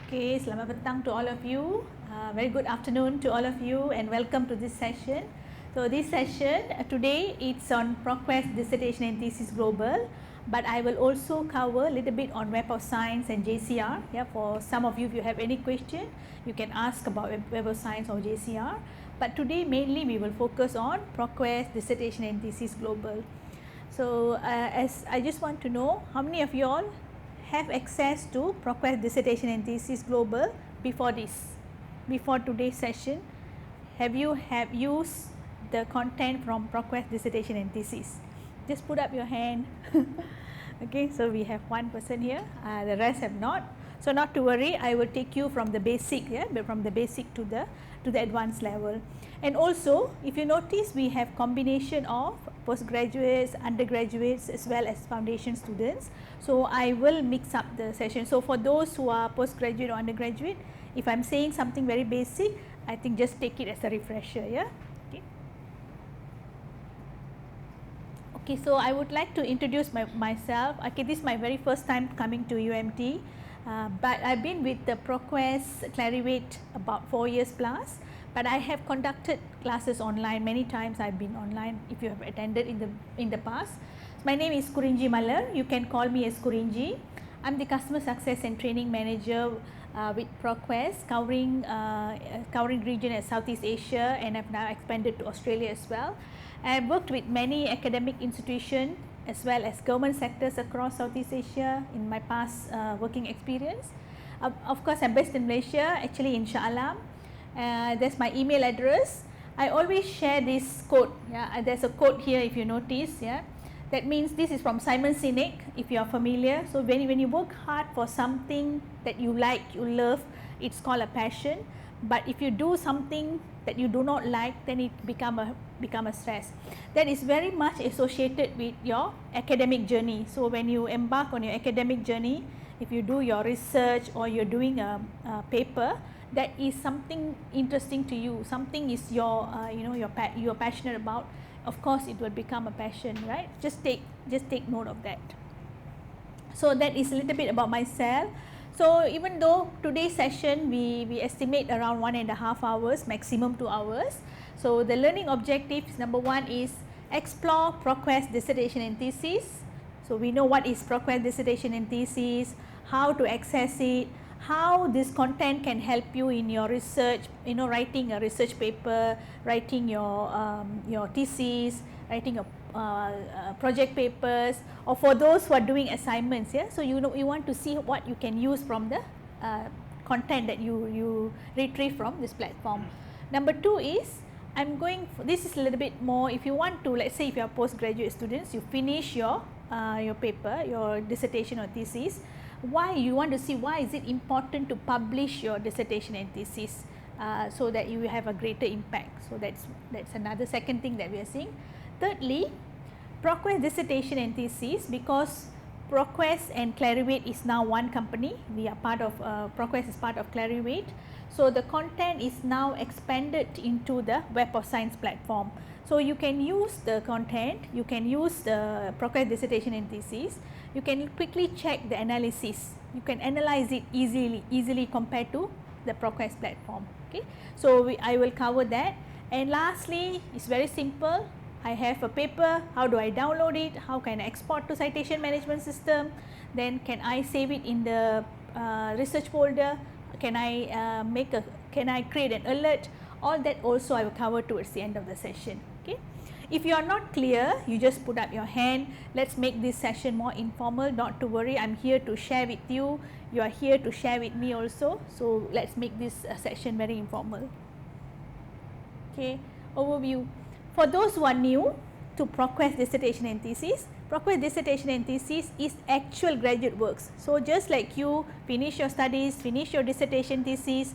Okay, selamat petang to all of you. Very good afternoon to all of you and welcome to this session. So this session today it's on ProQuest Dissertation and Thesis Global, but I will also cover a little bit on Web of Science and JCR. Yeah, for some of you, if you have any question, you can ask about Web of Science or JCR. But today mainly we will focus on ProQuest Dissertation and Thesis Global. So as I just want to know how many of you all have access to ProQuest Dissertation and Thesis Global before today's session. Have you used the content from ProQuest Dissertation and Thesis? Just put up your hand. Okay, so we have one person here, the rest have not. So not to worry, I will take you from the basic, from the basic to the advanced level. And also, if you notice, we have combination of postgraduates, undergraduates as well as foundation students. So I will mix up the session. So for those who are postgraduate or undergraduate, if I'm saying something very basic, I think just take it as a refresher. Yeah. Okay, so I would like to introduce myself. Okay, this is my very first time coming to UMT, but I've been with the ProQuest Clarivate about 4 years plus. But I have conducted classes online many times. I've been online if you have attended in the past. My name is Kurinji Malar. You can call me as Kurinji. I'm the Customer Success and Training Manager with ProQuest, covering region at Southeast Asia, and I've now expanded to Australia as well. I've worked with many academic institutions as well as government sectors across Southeast Asia in my past working experience. Of course, I'm based in Malaysia, actually in Shah Alam. That's my email address. I always share this quote. Yeah, there's a quote here if you notice. Yeah, that means this is from Simon Sinek, if you are familiar. So when you work hard for something that you like, you love, it's called a passion. But if you do something that you do not like, then it become a stress. That is very much associated with your academic journey. So when you embark on your academic journey, if you do your research or you're doing a paper, that is something interesting to you, something is your you're passionate about, of course it will become a passion, right? Just take note of that. So that is a little bit about myself. So even though today's session we estimate around 1.5 hours, maximum 2 hours. So the learning objectives, number one is explore ProQuest Dissertation and Thesis. So we know what is ProQuest Dissertation and Thesis, how to access it, how this content can help you in your research, writing a research paper, writing your thesis, writing your project papers, or for those who are doing assignments. Yeah, so you want to see what you can use from the content that you retrieve from this platform. Number two is this is a little bit more, if you want to, let's say if you are postgraduate students, you finish your paper, your dissertation or thesis. Why you want to see why is it important to publish your dissertation and thesis so that you will have a greater impact. So that's another second thing that we are seeing. Thirdly, ProQuest Dissertation and Thesis, because ProQuest and Clarivate is now one company. We are part of ProQuest is part of Clarivate. So the content is now expanded into the Web of Science platform. So you can use the content, you can use the ProQuest Dissertation and Thesis, you can quickly check the analysis, you can analyze it easily compared to the ProQuest platform. Okay, so I will cover that. And lastly, it's very simple. I have a paper, how do I download it, how can I export to citation management system, then can I save it in the research folder, can I create an alert, all that also I will cover towards the end of the session. Okay, if you are not clear, you just put up your hand. Let's make this session more informal. Not to worry, I'm here to share with you, you are here to share with me also, so let's make this session very informal. Okay, overview. For those who are new to ProQuest Dissertation and Thesis, ProQuest Dissertation and Thesis is actual graduate works. So just like you finish your studies, finish your dissertation thesis,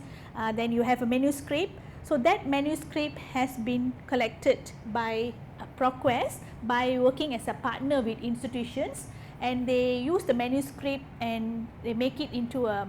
then you have a manuscript. So that manuscript has been collected by ProQuest by working as a partner with institutions, and they use the manuscript and they make it into a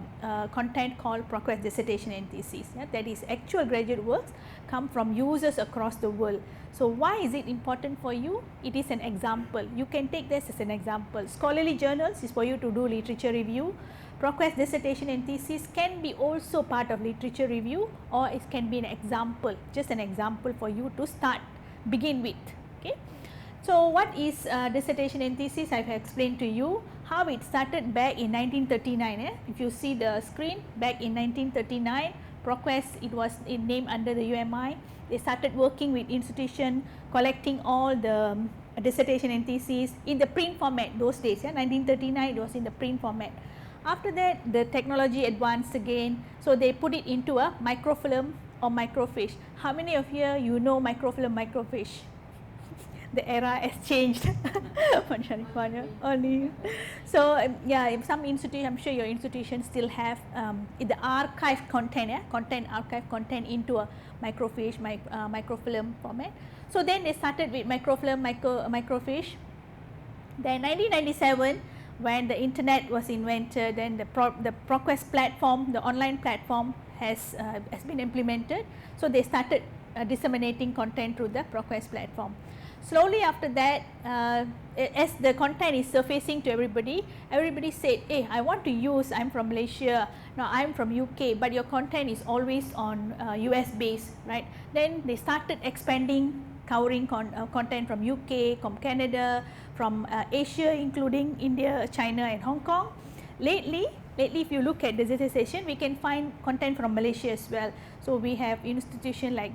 content called ProQuest Dissertation and Thesis. Yeah, that is actual graduate works come from users across the world. So why is it important for you? It is an example. You can take this as an example. Scholarly journals is for you to do literature review. ProQuest dissertation and thesis can be also part of literature review, or it can be an example, just an example for you to begin with. Okay. So what is dissertation and thesis? I have explained to you how it started back in 1939. If you see the screen, back in 1939, ProQuest, it was named under the UMI. They started working with institution, collecting all the dissertation and thesis in the print format those days. 1939 it was in the print format. After that, the technology advanced again, so they put it into a microfilm or microfiche. How many of you know microfilm, microfiche? The era has changed. Only. So yeah, some institution, I'm sure your institution still have the archive content, archive content into a microfiche, microfilm format. So then they started with microfilm, microfiche. Then 1997, when the internet was invented, then the ProQuest platform, the online platform has been implemented. So they started disseminating content through the ProQuest platform. Slowly after that, as the content is surfacing to everybody said, hey, I want to use, I'm from Malaysia, now I'm from UK, but your content is always on US based, right? Then they started expanding, covering content from UK, from Canada, from Asia, including India, China and Hong Kong. Lately, if you look at the dissertation, we can find content from Malaysia as well. So we have institution like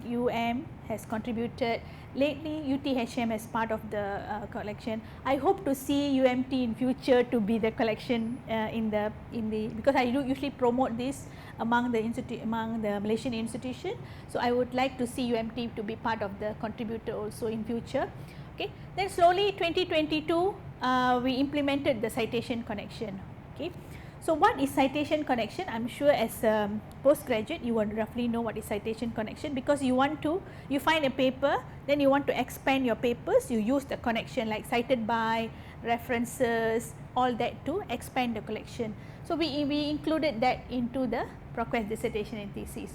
has contributed. Lately, UTHM as part of the collection. I hope to see UMT in future to be the collection because I do usually promote this among the Malaysian institution. So I would like to see UMT to be part of the contributor also in future. Okay. Then slowly 2022 we implemented the citation connection. Okay. So what is citation connection? I'm sure as a postgraduate you would roughly know what is citation connection, because you find a paper, then you want to expand your papers, you use the connection like cited by, references, all that to expand the collection. So we included that into the ProQuest dissertation and thesis.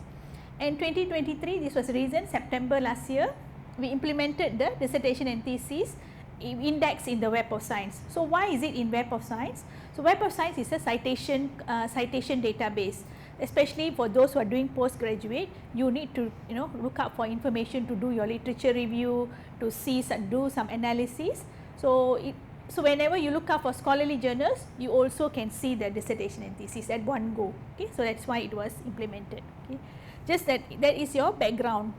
And 2023, this was recent, September last year, we implemented the dissertation and thesis index in the Web of Science. So why is it in Web of Science? So Web of Science is a citation database. Especially for those who are doing postgraduate, you need to look up for information to do your literature review, to do some analysis. So whenever you look up for scholarly journals, you also can see the dissertation and thesis at one go. Okay, so that's why it was implemented. Okay, just that is your background.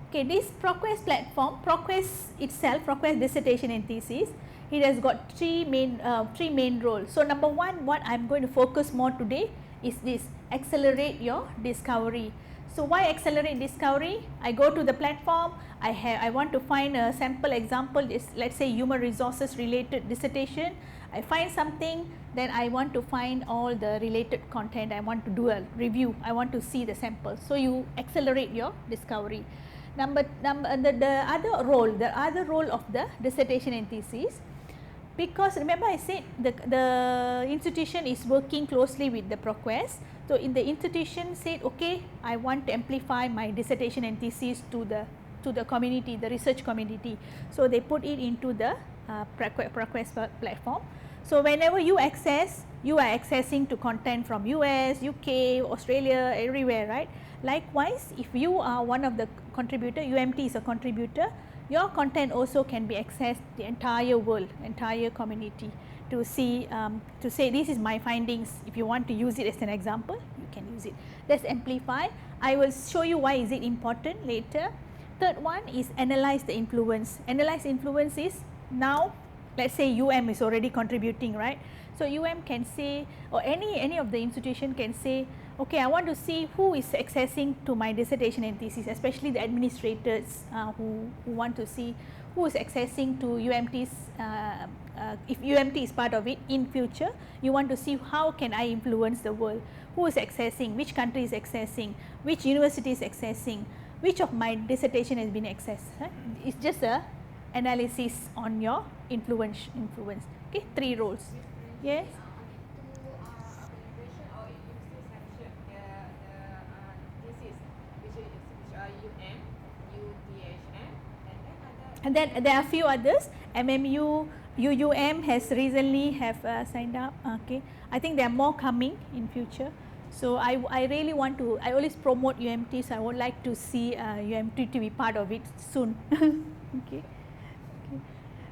Okay, this ProQuest platform, ProQuest itself, ProQuest dissertation and thesis, it has got three main roles. So number one, what I'm going to focus more today is this: accelerate your discovery. So why accelerate discovery? I go to the platform, I want to find a sample example, let's say human resources related dissertation. I find something, then I want to find all the related content, I want to do a review, I want to see the sample. So you accelerate your discovery. The other role of the dissertation and thesis, because remember I said the institution is working closely with the ProQuest. So in the institution said, okay, I want to amplify my dissertation and thesis to the community, the research community. So they put it into the ProQuest platform. So whenever you are accessing to content from US, UK, Australia, everywhere, right? Likewise, if you are one of the contributor, UMT is a contributor, your content also can be accessed the entire world, entire community, to see, to say this is my findings. If you want to use it as an example, you can use it. Let's amplify. I will show you why is it important later. Third one is analyze the influence. Analyze influence is, now let's say is already contributing, right? So can say, or any of the institution can say, okay, I want to see who is accessing to my dissertation and thesis, especially the administrators who want to see who is accessing to UMT's, if UMT is part of it in future, you want to see how can I influence the world, who is accessing, which country is accessing, which university is accessing, which of my dissertation has been accessed. Right? It's just a analysis on your influence. Okay, three roles. Yes. And then there are a few others, MMU, UUM has recently have signed up. Okay, I think there are more coming in future. So I really want to, I always promote UMT, so I would like to see UMT to be part of it soon. Okay.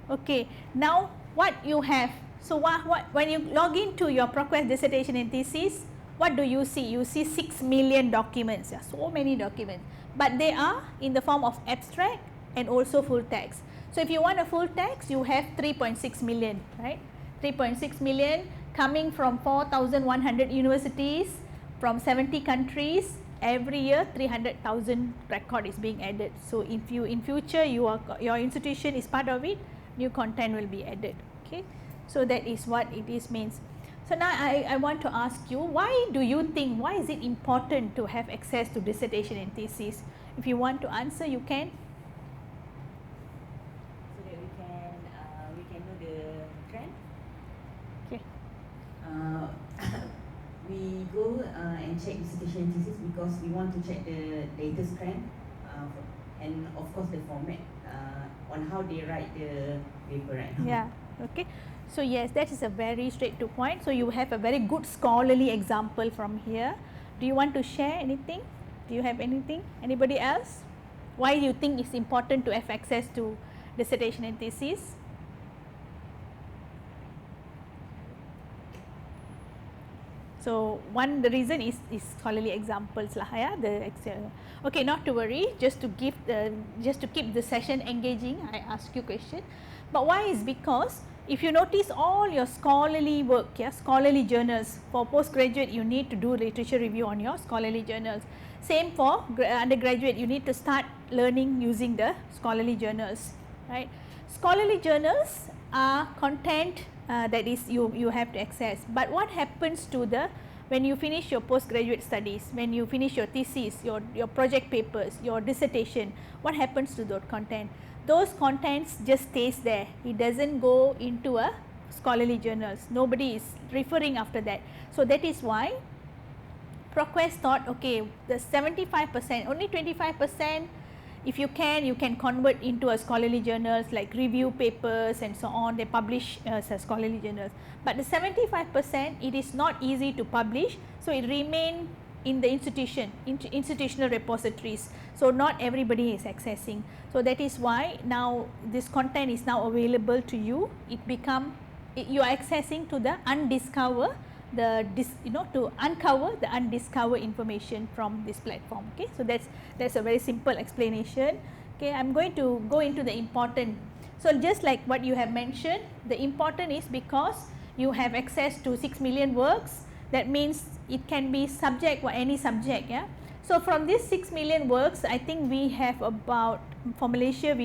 Okay, now what you have, so what when you log into your ProQuest dissertation and thesis, what do you see? You see 6 million documents, yeah, so many documents, but they are in the form of abstract and also full text. So if you want a full text, you have 3.6 million, right? 3.6 million coming from 4,100 universities from 70 countries. Every year 300,000 record is being added. So if you in future your institution is part of it, new content will be added. Okay, so that is what it is means. So now I want to ask you, why do you think, why is it important to have access to dissertation and thesis? If you want to answer, you can. So that we can know the trend. Okay. We go and check dissertation thesis because we want to check the latest trend and of course the format on how they write the paper, right? Yeah. Okay. So yes, that is a very straight to point. So you have a very good scholarly example from here. Do you want to share anything? Do you have anything? Anybody else? Why do you think it's important to have access to dissertation and thesis? So the reason is scholarly examples lah, yeah. Okay, not to worry. Just to keep the session engaging, I ask you question. But why is because if you notice all your scholarly work, yeah, scholarly journals for postgraduate, you need to do literature review on your scholarly journals. Same for undergraduate, you need to start learning using the scholarly journals, right? Scholarly journals are content that is you have to access. But what happens to when you finish your postgraduate studies, when you finish your thesis, your project papers, your dissertation, what happens to those content? Those contents just stays there. It doesn't go into a scholarly journals. Nobody is referring after that. So that is why ProQuest thought, okay, the 75%, only 25%, if you can convert into a scholarly journals like review papers and so on, they publish as scholarly journals. But the 75%, it is not easy to publish, so it remain in the institutional repositories. So not everybody is accessing. So that is why now this content is now available to you. You are accessing to the undiscovered, to uncover the undiscovered information from this platform. Okay, so that's a very simple explanation. Okay, I'm going to go into the important. So just like what you have mentioned, the important is because you have access to 6 million works. That means it can be subject or any subject. Yeah. So from these 6 million works, I think we have about, for Malaysia,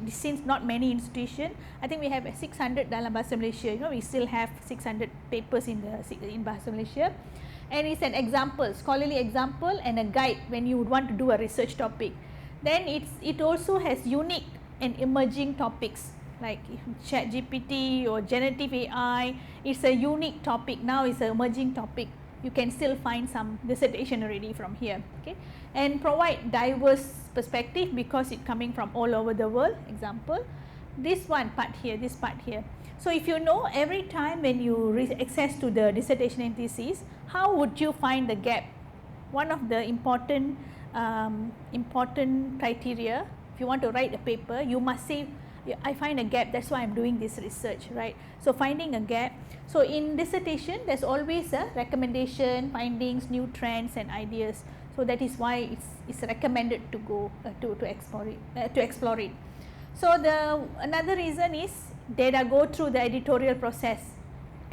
since not many institutions, I think we have 600 dalam Bahasa Malaysia. We still have 600 papers in Bahasa Malaysia, and it's an example, scholarly example, and a guide when you would want to do a research topic. Then it also has unique and emerging topics like ChatGPT or generative AI. It's a unique topic now. It's an emerging topic. You can still find some dissertation already from here, okay, and provide diverse perspective because it coming from all over the world. Example, this part here. So if you know, every time when you access to the dissertation and thesis, how would you find the gap? One of the important criteria, if you want to write a paper, you must say, I find a gap, that's why I'm doing this research, right? So finding a gap. So in dissertation, there's always a recommendation, findings, new trends and ideas. So that is why it's recommended to go to explore it. So another reason is data go through the editorial process.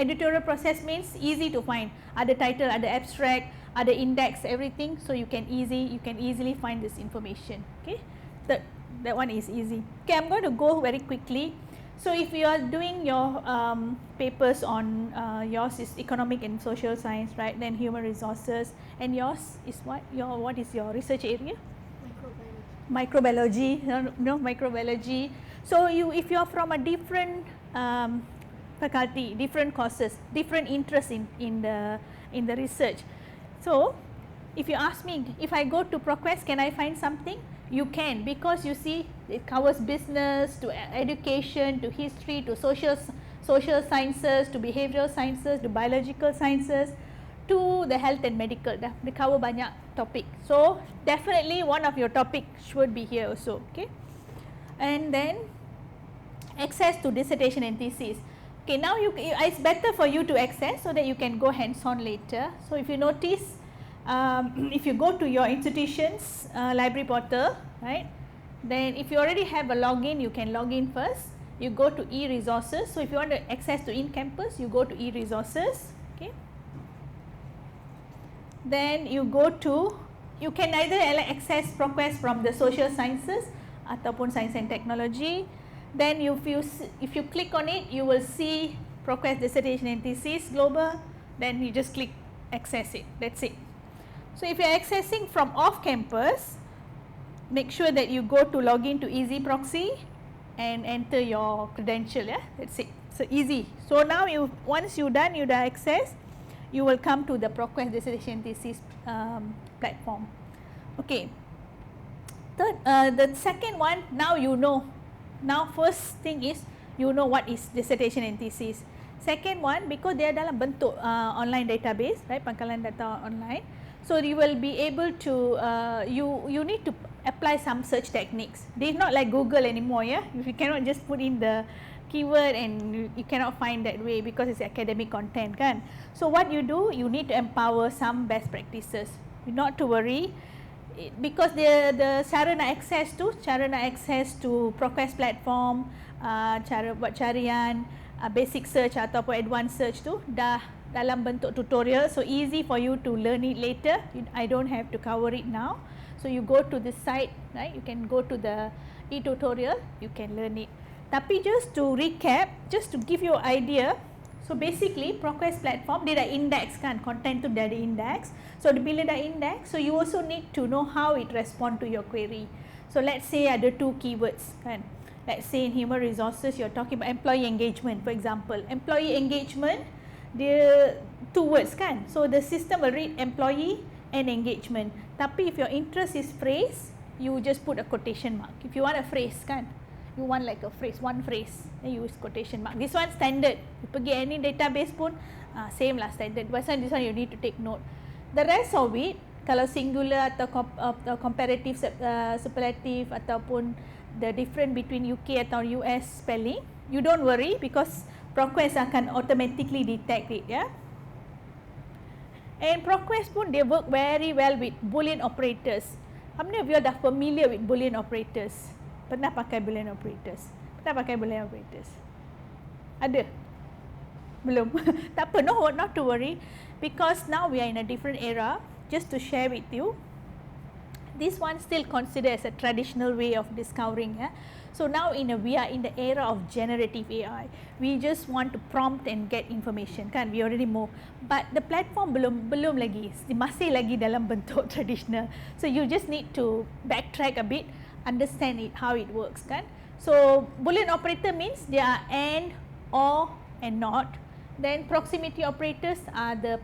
Editorial process means easy to find, other title, other abstract, other index, everything. So you can easily find this information. Okay, that one is easy. Okay, I'm going to go very quickly. So if you are doing your papers on yours is economic and social science, right? Then human resources, and yours is what is your research area? Microbiology. Microbiology. So if you are from a different faculty, different courses, different interest in the research. So if you ask me, if I go to ProQuest, can I find something? You can, because you see it covers business to education to history to social sciences to behavioral sciences to biological sciences to the health and medical. Dah dia cover banyak topik. So definitely one of your topic should be here also. Okay, and then access to dissertation and thesis. Okay, now it's better for you to access so that you can go hands on later. So if you notice, if you go to your institution's library portal, right, then if you already have a login, you can log in first. You go to e-resources. So if you want to access to in-campus, you go to e-resources. Okay, then you go to, you can either access ProQuest from the social sciences ataupun science and technology. Then if you click on it, you will see ProQuest dissertation and thesis global. Then you just click access it. That's it. So if you are accessing from off campus, make sure that you go to login to Easy Proxy and enter your credential. Yeah, that's it. So easy. So now once you done access, you will come to the ProQuest dissertation thesis platform. Okay. The second one, now you know. Now first thing is you know what is dissertation and thesis. Second one, because they are dalam bentuk online database, right, pangkalan data online. So you will be able to you need to apply some search techniques. They are not like Google anymore, yeah. If you cannot just put in the keyword and you cannot find that way because it's academic content, kan. So what you do, you need to empower some best practices. Not to worry, because the cara nak access to ProQuest platform, cara buat carian, basic search ataupun advanced search tu dah dalam bentuk tutorial, so easy for you to learn it later. I don't have to cover it now. So you go to the site, right, you can go to the e-tutorial, you can learn it. Tapi just to recap, just to give you idea, so basically ProQuest platform dia dah index kan, content tu dah ada index. So bila dah index, so you also need to know how it respond to your query. So let's say ada 2 keywords kan. Let's say in human resources you're talking about employee engagement, for example. Employee engagement, dia 2 words kan. So the system will read employee and engagement. Tapi if your interest is phrase, you just put a quotation mark. If you want a phrase kan, you want like a phrase, one phrase, then you use quotation mark. This one standard. You pergi any database pun same lah, standard. But this one you need to take note. The rest of it, kalau singular atau comparative, superlative ataupun the difference between UK atau US spelling, you don't worry because ProQuest akan automatically detect it, yeah. And ProQuest pun they work very well with Boolean operators. How many of you are dah familiar with Boolean operators? Pernah pakai Boolean operators? Pernah pakai Boolean operators? Ada? Belum? Tak apa, no, not to worry, because now we are in a different era. Just to share with you, this one still considered as a traditional way of discovering, yeah? So now we are in the era of generative AI. We just want to prompt and get information, kan? We already move, but the platform belum lagi, masih lagi dalam bentuk traditional. So you just need to backtrack a bit, understand it, how it works, kan? So Boolean operator means they are and, or, and not. Then proximity operators are the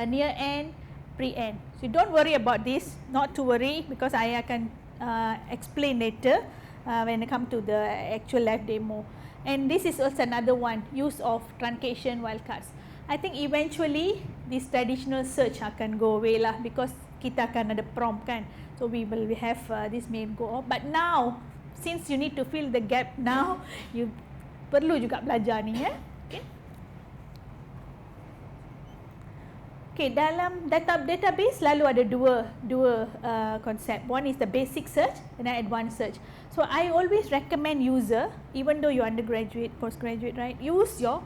near and, pre-and. So don't worry about this, not to worry, because I akan explain later when I come to the actual live demo. And this is also another one, use of truncation wildcards. I think eventually this traditional search akan go away lah, because kita akan ada prompt kan. So we will have this may go off. But now, since you need to fill the gap now, you perlu juga belajar ni, ya. Okay, dalam database selalu ada dua konsep. One is the basic search and then advanced search. So I always recommend user, even though you undergraduate, postgraduate, right, use your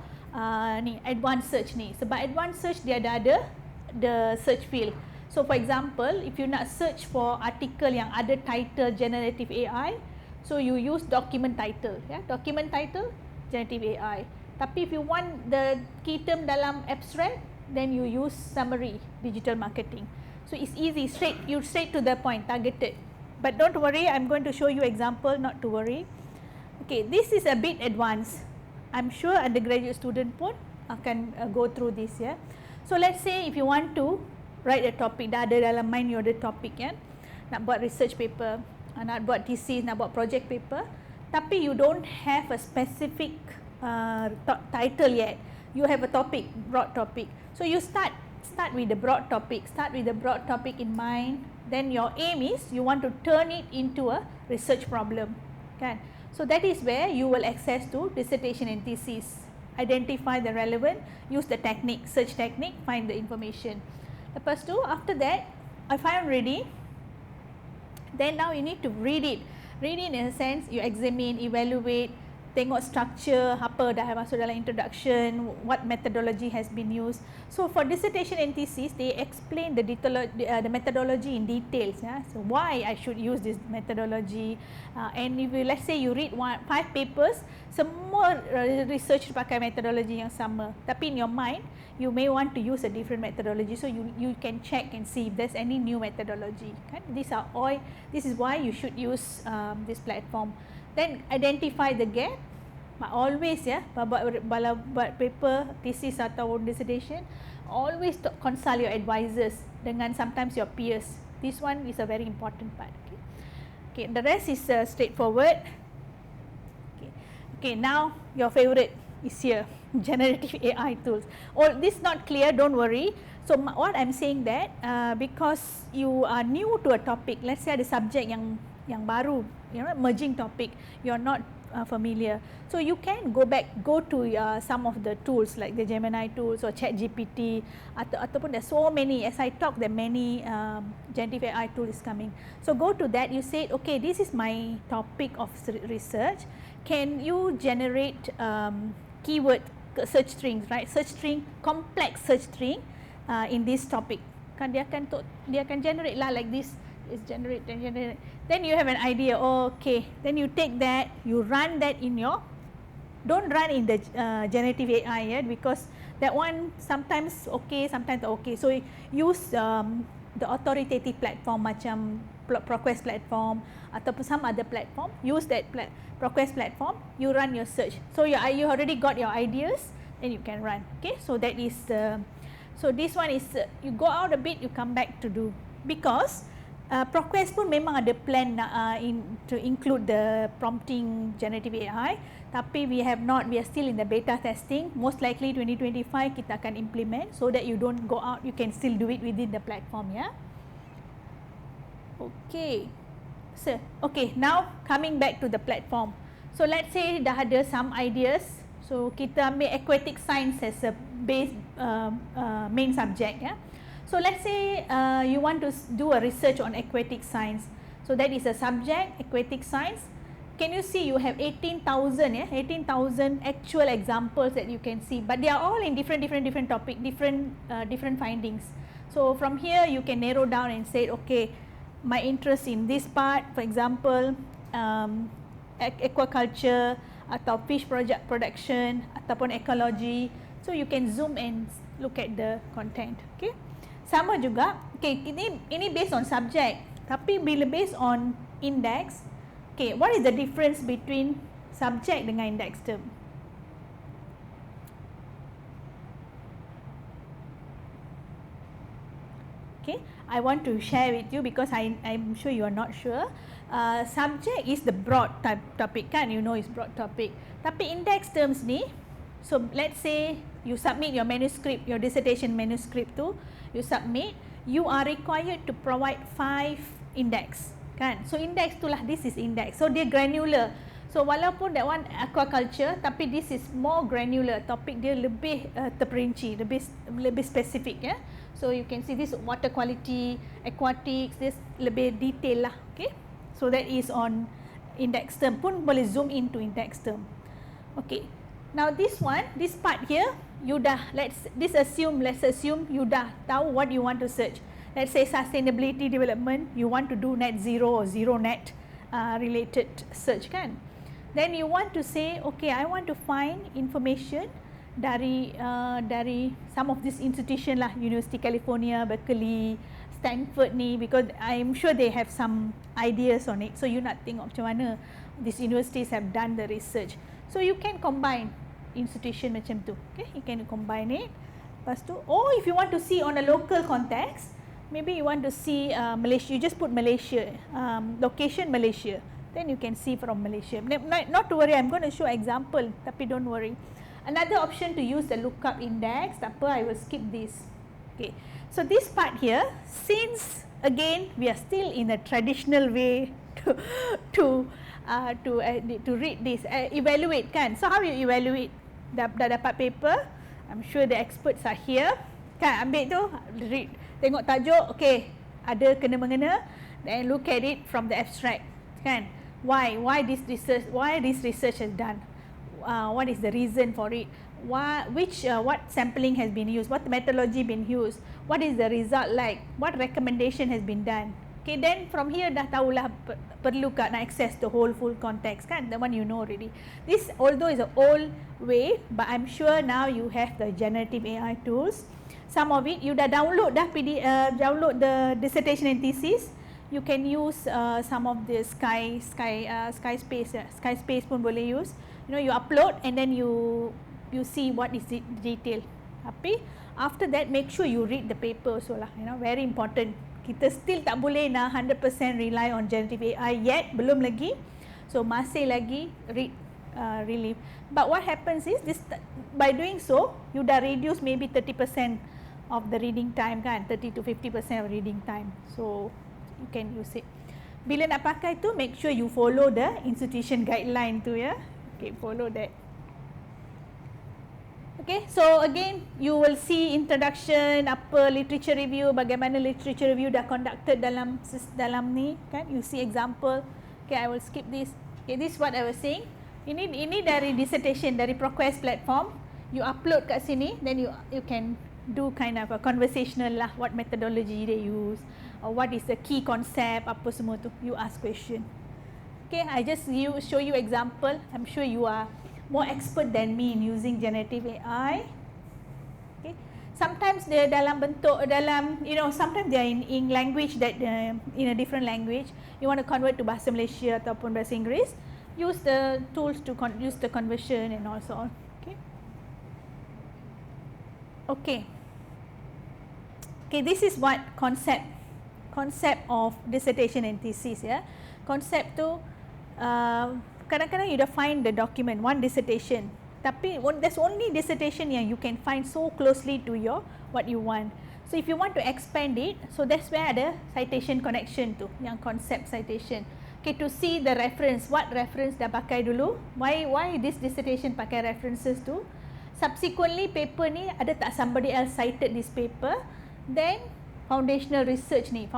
ni advanced search ni. Sebab advanced search dia ada the search field. So for example, if you nak search for article yang ada title generative AI, so you use document title, ya, document title generative AI. Tapi if you want the key term dalam abstract, then you use summary digital marketing. So it's easy, straight to the point, targeted. But don't worry, I'm going to show you example, not to worry. Okay, this is a bit advanced. I'm sure undergraduate student pun akan go through this, ya. So let's say if you want to write a topic, dah ada dalam mind you ada topic, ya. nak buat research paper, nak buat thesis, nak buat project paper, tapi you don't have a specific title yet. You have a topic, broad topic. So you start with the broad topic, in mind. Then your aim is you want to turn it into a research problem, kan? So that is where you will access to dissertation and thesis. Identify the relevant, use the technique, search technique, find the information. Lepas tu, after that, if I am ready, then now you need to read it. Read it in a sense, you examine, evaluate, tengok structure, apa dah masuk dalam introduction, what methodology has been used. So for dissertation and thesis, they explain the methodology in details. Yeah? So why I should use this methodology, and if you, let's say you read 5 papers, semua research pakai methodology yang sama, tapi in your mind, you may want to use a different methodology, so you can check and see if there's any new methodology. Kan? This is why you should use this platform. Then identify the gap. But always buat paper, thesis atau dissertation, always consult your advisors dengan sometimes your peers. This one is a very important part. Okay, the rest is straightforward. Okay, now your favorite is here, generative AI tools. This not clear, don't worry. So what I'm saying that because you are new to a topic, let's say ada subject yang baru, merging topic, you're not familiar, so you can go to some of the tools like the Gemini tools or ChatGPT, ataupun there's so many, as I talk, there are many generative AI tool is coming. So go to that, you say, okay, this is my topic of research, can you generate keyword search strings, right? Search string, complex search string in this topic, kan dia akan generate lah like this. Is generate. Then you have an idea. Okay, then you take that, you run that in your. Don't run in the generative AI yet, because that one sometimes okay, sometimes okay. So use the authoritative platform macam ProQuest platform ataupun some other platform. Use that ProQuest platform. You run your search. So you already got your ideas, then you can run. Okay, so that is. So this one is you go out a bit, you come back to do, because ProQuest pun memang ada plan to include the prompting generative AI, tapi we are still in the beta testing. Most likely 2025 kita akan implement, so that you don't go out, you can still do it within the platform, ya. Okay, so now coming back to the platform. So let's say dah ada some ideas, so kita ambil aquatic science as a base main subject, ya. So let's say you want to do a research on aquatic science. So that is a subject, aquatic science. Can you see you have 18,000 actual examples that you can see, but they are all in different topic, different findings. So from here you can narrow down and say, okay, my interest in this part, for example, aquaculture atau fish production ataupun ecology. So you can zoom and look at the content. Okay. Sama juga, okay, ini based on subject, tapi bila based on index, okay, what is the difference between subject dengan index term? Okay, I want to share with you because I'm sure you are not sure. Subject is the broad type topic, kan, you know is broad topic. Tapi index terms ni, so let's say you submit your manuscript, your dissertation manuscript tu, you submit, you are required to provide 5 index, kan? So index tu lah, this is index. So dia granular. So walaupun that one aquaculture, tapi this is more granular. Topik dia lebih terperinci, lebih spesifik, ya. So you can see this water quality, aquatics, this lebih detail lah, okay? So that is on index term, pun boleh zoom into index term. Okay. Now this one, this part here, you dah, let's assume you dah tahu what you want to search. Let's say sustainability development, you want to do net zero or zero net related search, kan? Then you want to say, okay, I want to find information dari some of this institution lah, University California, Berkeley, Stanford ni, because I'm sure they have some ideas on it. So you nak tengok macam mana these universities have done the research. So you can combine institution macam tu, okay? You can combine it. Lepas tu, or if you want to see on a local context, maybe you want to see Malaysia, you just put Malaysia, location Malaysia, then you can see from Malaysia. Not to worry, I'm going to show example, tapi don't worry. Another option to use the lookup index, tak apa, I will skip this. Okay, so this part here, since again we are still in a traditional way to read this, evaluate kan. So how you evaluate? Dah dapat paper, I'm sure the experts are here kan, ambil tu, read, tengok tajuk, okay, ada kena-mengena, then look at it from the abstract kan. Why this research has done, what is the reason for it, what sampling has been used, what methodology been used, what is the result like, what recommendation has been done. Okay, then from here dah tahulah perlu kat nak access the whole full context kan, the one you know already. This although is an old way, but I'm sure now you have the generative AI tools. Some of it you dah download dah download the dissertation and thesis. You can use some of the Skyspace pun boleh use. You know, you upload and then you see what is it detail. Tapi after that, make sure you read the paper also lah. You know, very important. Kita still tak boleh nak 100% rely on generative AI yet, belum lagi. So masih lagi relief. But what happens is this, by doing so, you dah reduce maybe 30% of the reading time kan, 30 to 50% of reading time. So you can use it. Bila nak pakai tu, make sure you follow the institution guideline tu ya. Okay, follow that. Okay, so again you will see introduction, apa literature review, bagaimana literature review dah conducted dalam ni kan. You see example. Okay, I will skip this. Okay, this is what I was saying. Ini dari dissertation, dari ProQuest platform. You upload kat sini, then you can do kind of a conversational lah, what methodology they use, or what is the key concept, apa semua tu. You ask question. Okay, I just show you example. I'm sure you are more expert than me in using generative AI. Okay, sometimes they dalam bentuk sometimes they are in language that in a different language. You want to convert to bahasa Malaysia ataupun bahasa Inggeris. Use the tools to use the conversion and also. Okay. Okay, this is what concept of dissertation and thesis ya. Concept tu kadang-kadang you dah find the document one dissertation, tapi there's only dissertation yang you can find so closely to your what you want. So if you want to expand it, so that's where ada citation connection tu, yang concept citation. Okay, to see the reference, what reference dah pakai dulu, why this dissertation pakai references tu. Subsequently paper ni ada tak somebody else cited this paper. Then foundational research ni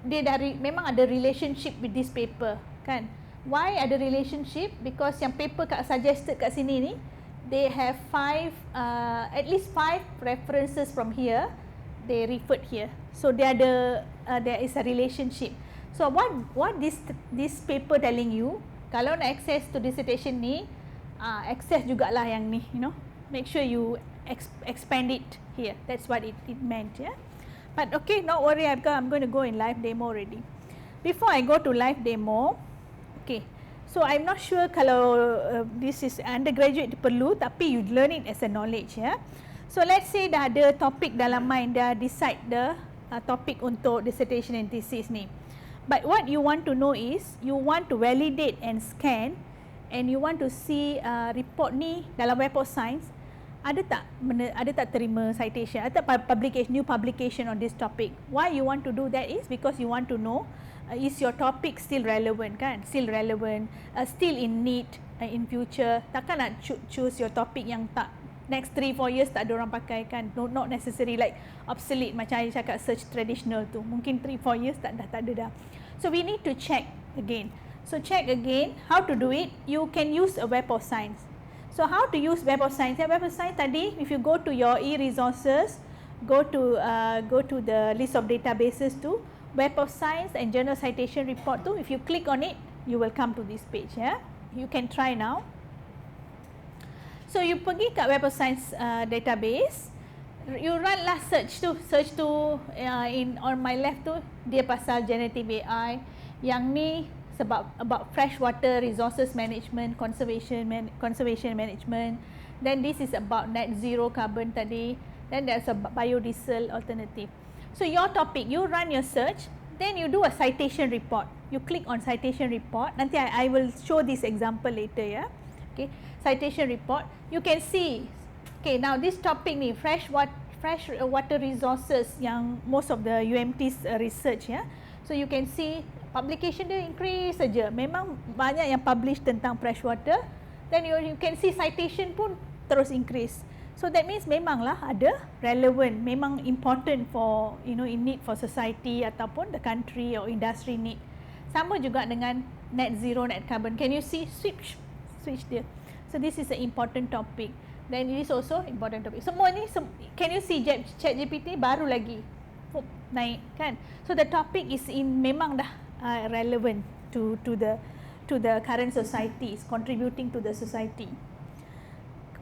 dia memang ada relationship with this paper kan. Why ada relationship? Because yang paper suggested kat sini ni, they have at least 5 references from here, they referred here. So there is a relationship. So what this paper telling you, kalau nak access to dissertation ni, access jugalah yang ni, you know. Make sure you expand it here. That's what it meant, yeah. But okay, not worry, I'm going to go in live demo already. Before I go to live demo, okay, so I'm not sure kalau this is undergraduate perlu, tapi you learn it as a knowledge ya. So let's say dah ada topik dalam mind, dah decide the topik untuk dissertation and thesis ni. But what you want to know is, you want to validate and scan, and you want to see report ni dalam Web of Science, ada tak terima citation, ada tak new publication on this topic. Why you want to do that is because you want to know, is your topic still relevant kan, still in need in future. Takkan nak choose your topic yang tak next 3-4 years tak ada orang pakai kan. Not necessary like obsolete macam saya cakap search traditional tu, mungkin 3-4 years tak ada dah. So we need to check again. So check again how to do it. You can use a Web of Science. So how to use Web of Science? Web of Science tadi, if you go to your e-resources, go to the list of databases tu, Web of Science and Journal Citation Report tu, if you click on it, you will come to this page ya. You can try now. So you pergi kat Web of Science database, you run lah search tu on my left tu, dia pasal generative AI. Yang ni about freshwater resources management, conservation management. Then this is about net zero carbon tadi. then there's a biodiesel alternative. So your topic, you run your search, then you do a citation report. You click on citation report. Nanti I will show this example later, yeah. Okay, citation report. You can see, okay, now this topic ni fresh water resources yang most of the UMT's research, ya. So you can see publication dia increase saja. Memang banyak yang publish tentang fresh water. Then you can see citation pun terus increase. So that means memanglah ada relevant, memang important for in need for society ataupun the country or industry need. Sama juga dengan net zero, net carbon. Can you see switch dia? So this is an important topic. Then it is also important topic. Semua ni can you see ChatGPT baru lagi naik kan? So the topic is memang dah relevant to the current society, is contributing to the society.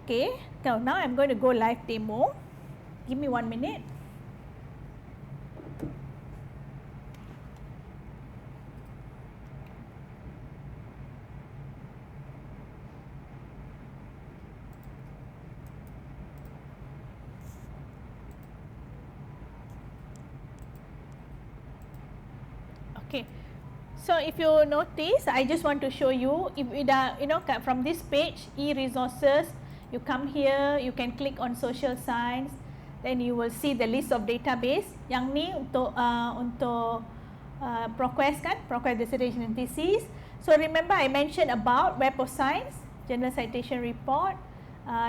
Okay, now I'm going to go live demo. Give me 1 minute. Okay, so if you notice, I just want to show you, if from this page, e-resources, you come here, you can click on social science, then you will see the list of database. Yang ni untuk ProQuest kan, ProQuest Dissertations and Thesis. So remember I mentioned about Web of Science, Journal Citation Report,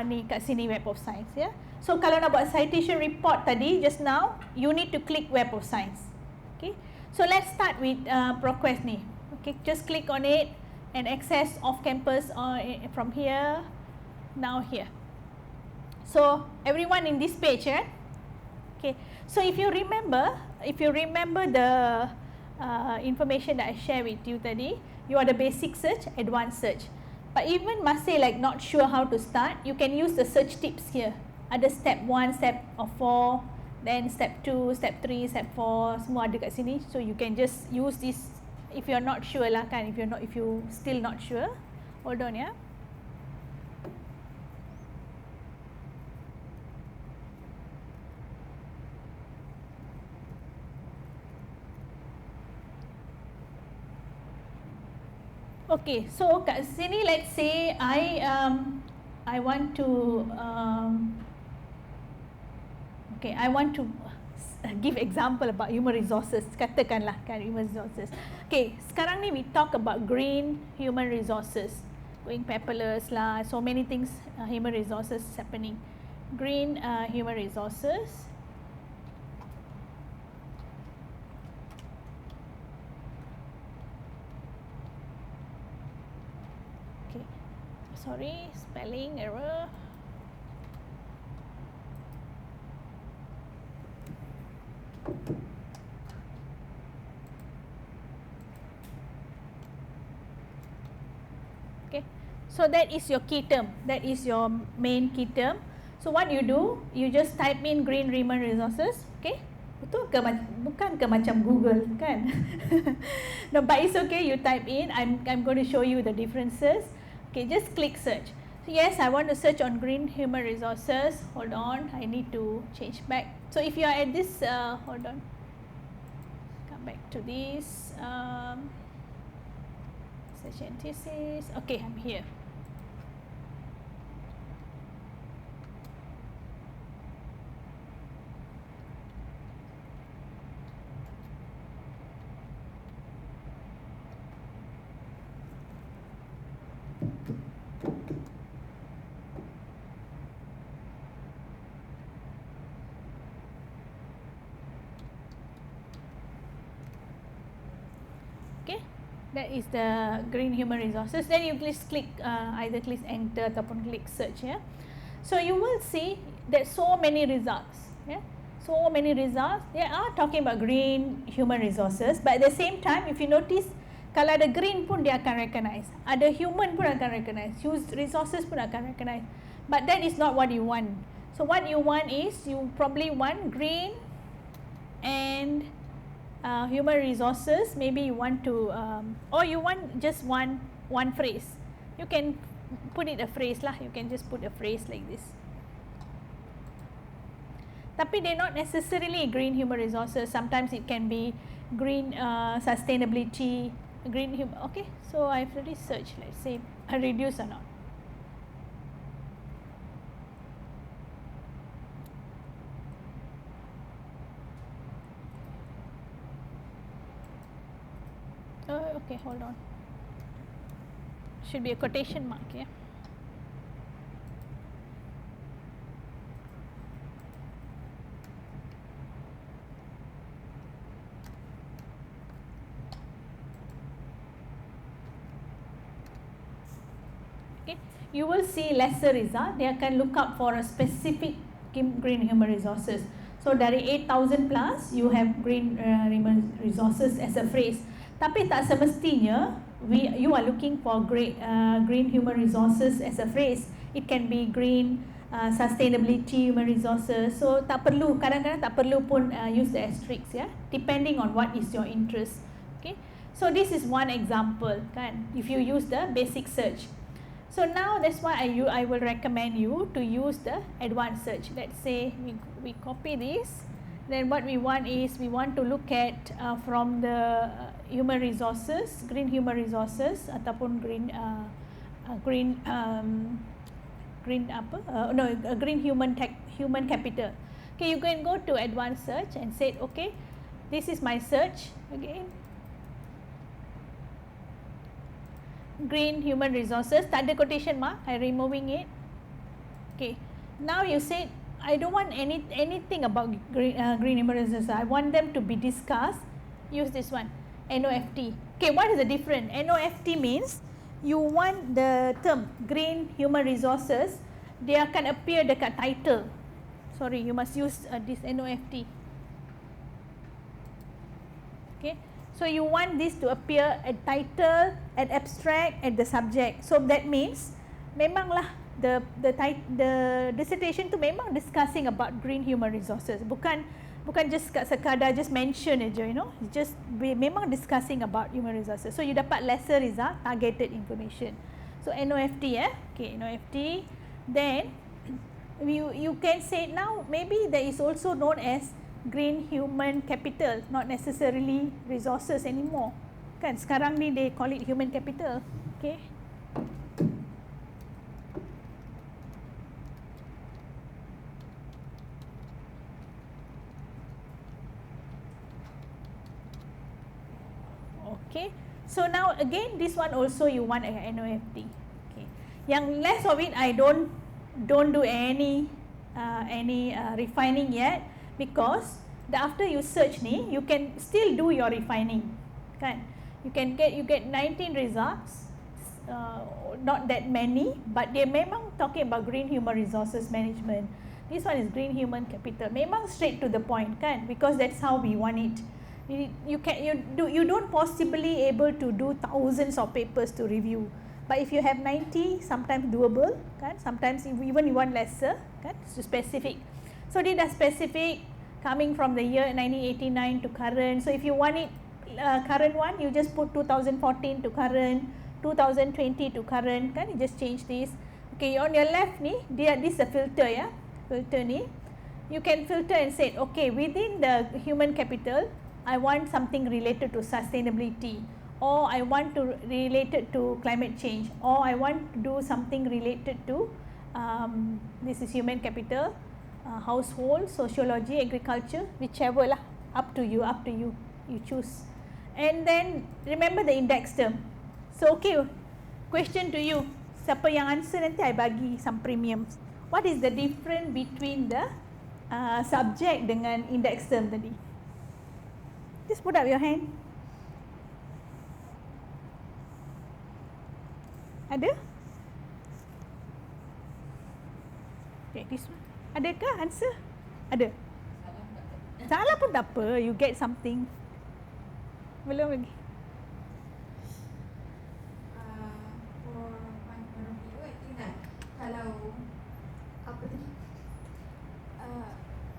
ni kat sini Web of Science, ya. So kalau nak buat citation report tadi just now, you need to click Web of Science. Okay, so let's start with ProQuest ni. Okay, just click on it and access off campus from here. Now here, so everyone in this page, okay, so if you remember the information that I shared with you tadi, you are the basic search, advanced search, but even masih like not sure how to start, you can use the search tips here. Ada step 1, step 4, then step 2, step 3, step 4, semua ada kat sini. So you can just use this if you are not sure lah kan, if you still not sure. Hold on, ya. Okay, so kat sini let's say I want to give example about human resources. Katakanlah kan human resources. Okay, sekarang ni we talk about green human resources, going paperless lah, so many things human resources happening. Green human resources. Sorry, spelling error. Okay, so that is your key term. That is your main key term. So what you do, you just type in green human resources. Okay, betul ke bukan ke macam Google kan? No, but it's okay. You type in. I'm going to show you the differences. Okay, just click search. So yes, I want to search on green human resources. Hold on, I need to change back. So if you are at this, hold on, come back to this search and thesis. Okay, I'm here. That is the green human resources. Then you please click either click enter ataupun click search, ya. So you will see that so many results, ya. So many results. They are talking about green human resources, but at the same time, if you notice, kalau ada green pun dia akan recognize, ada human pun akan recognize, use resources pun akan recognize. But that is not what you want. So what you want is, you probably want green and human resources. Maybe you want to or you want just one phrase. You can put it a phrase lah. You can just put a phrase like this. Tapi they're not necessarily green human resources. Sometimes it can be green sustainability, green human. Okay, so I've already searched. Let's say reduce or not. Okay, hold on. Should be a quotation mark, yeah. Okay, you will see lesser result. They can look up for a specific green human resources. So dari 8,000 plus, you have green human resources as a phrase. Tapi tak semestinya you are looking for green human resources as a phrase. It can be green sustainability human resources. So tak perlu, kadang-kadang tak perlu pun use the asterisk, ya, depending on what is your interest. Okay, so this is one example, kan, if you use the basic search. So now that's why I will recommend you to use the advanced search. Let's say we copy this. Then what we want is we want to look at from the human resources, green human resources ataupun green human capital. Okay, you can go to advanced search and say, okay, this is my search again. Green human resources, tak ada quotation mark, I removing it. Okay, now you say I don't want anything about green human resources. I want them to be discussed. Use this one, NOFT. Okay, what is the difference? NOFT means you want the term green human resources, dia akan appear dekat title. Sorry, you must use this NOFT. Okay, so you want this to appear at title, at abstract, at the subject. So that means memanglah the dissertation tu memang discussing about green human resources, bukan just sekadar just mention aja, you know, just memang discussing about human resources. So you dapat lesser result, targeted information. So NOFT, okay, NOFT. Then you can say now maybe there is also known as green human capital, not necessarily resources anymore, kan, sekarang ni they call it human capital. Okay, okay, so now again this one also you want a NOFT. Okay, yang less of it I don't do any refining yet, because after you search ni you can still do your refining, kan, you get 19 results, not that many, but they memang talking about green human resources management. This one is green human capital, memang straight to the point, kan, because that's how we want it. You don't possibly able to do thousands of papers to review, but if you have 90, sometimes doable, kan, sometimes even you want lesser, kan, so specific. So dia dah specific, coming from the year 1989 to current. So if you want it current one, you just put 2014 to current, 2020 to current, kan, you just change this. Okay, on your left ni, this is a filter, ya, filter ni, you can filter and say, okay, within the human capital, I want something related to sustainability, or I want to related to climate change, or I want to do something related to this is human capital, household, sociology, agriculture, whichever lah, up to you, you choose. And then remember the index term. So okay, question to you, siapa yang answer nanti I bagi some premiums. What is the difference between the subject dengan index term tadi? Just put up your hand. Ada? Okay, this one. Adakah answer? Ada? Salah pun tak apa, you get something. Belum lagi. For my point of view, I think that kalau apa tadi,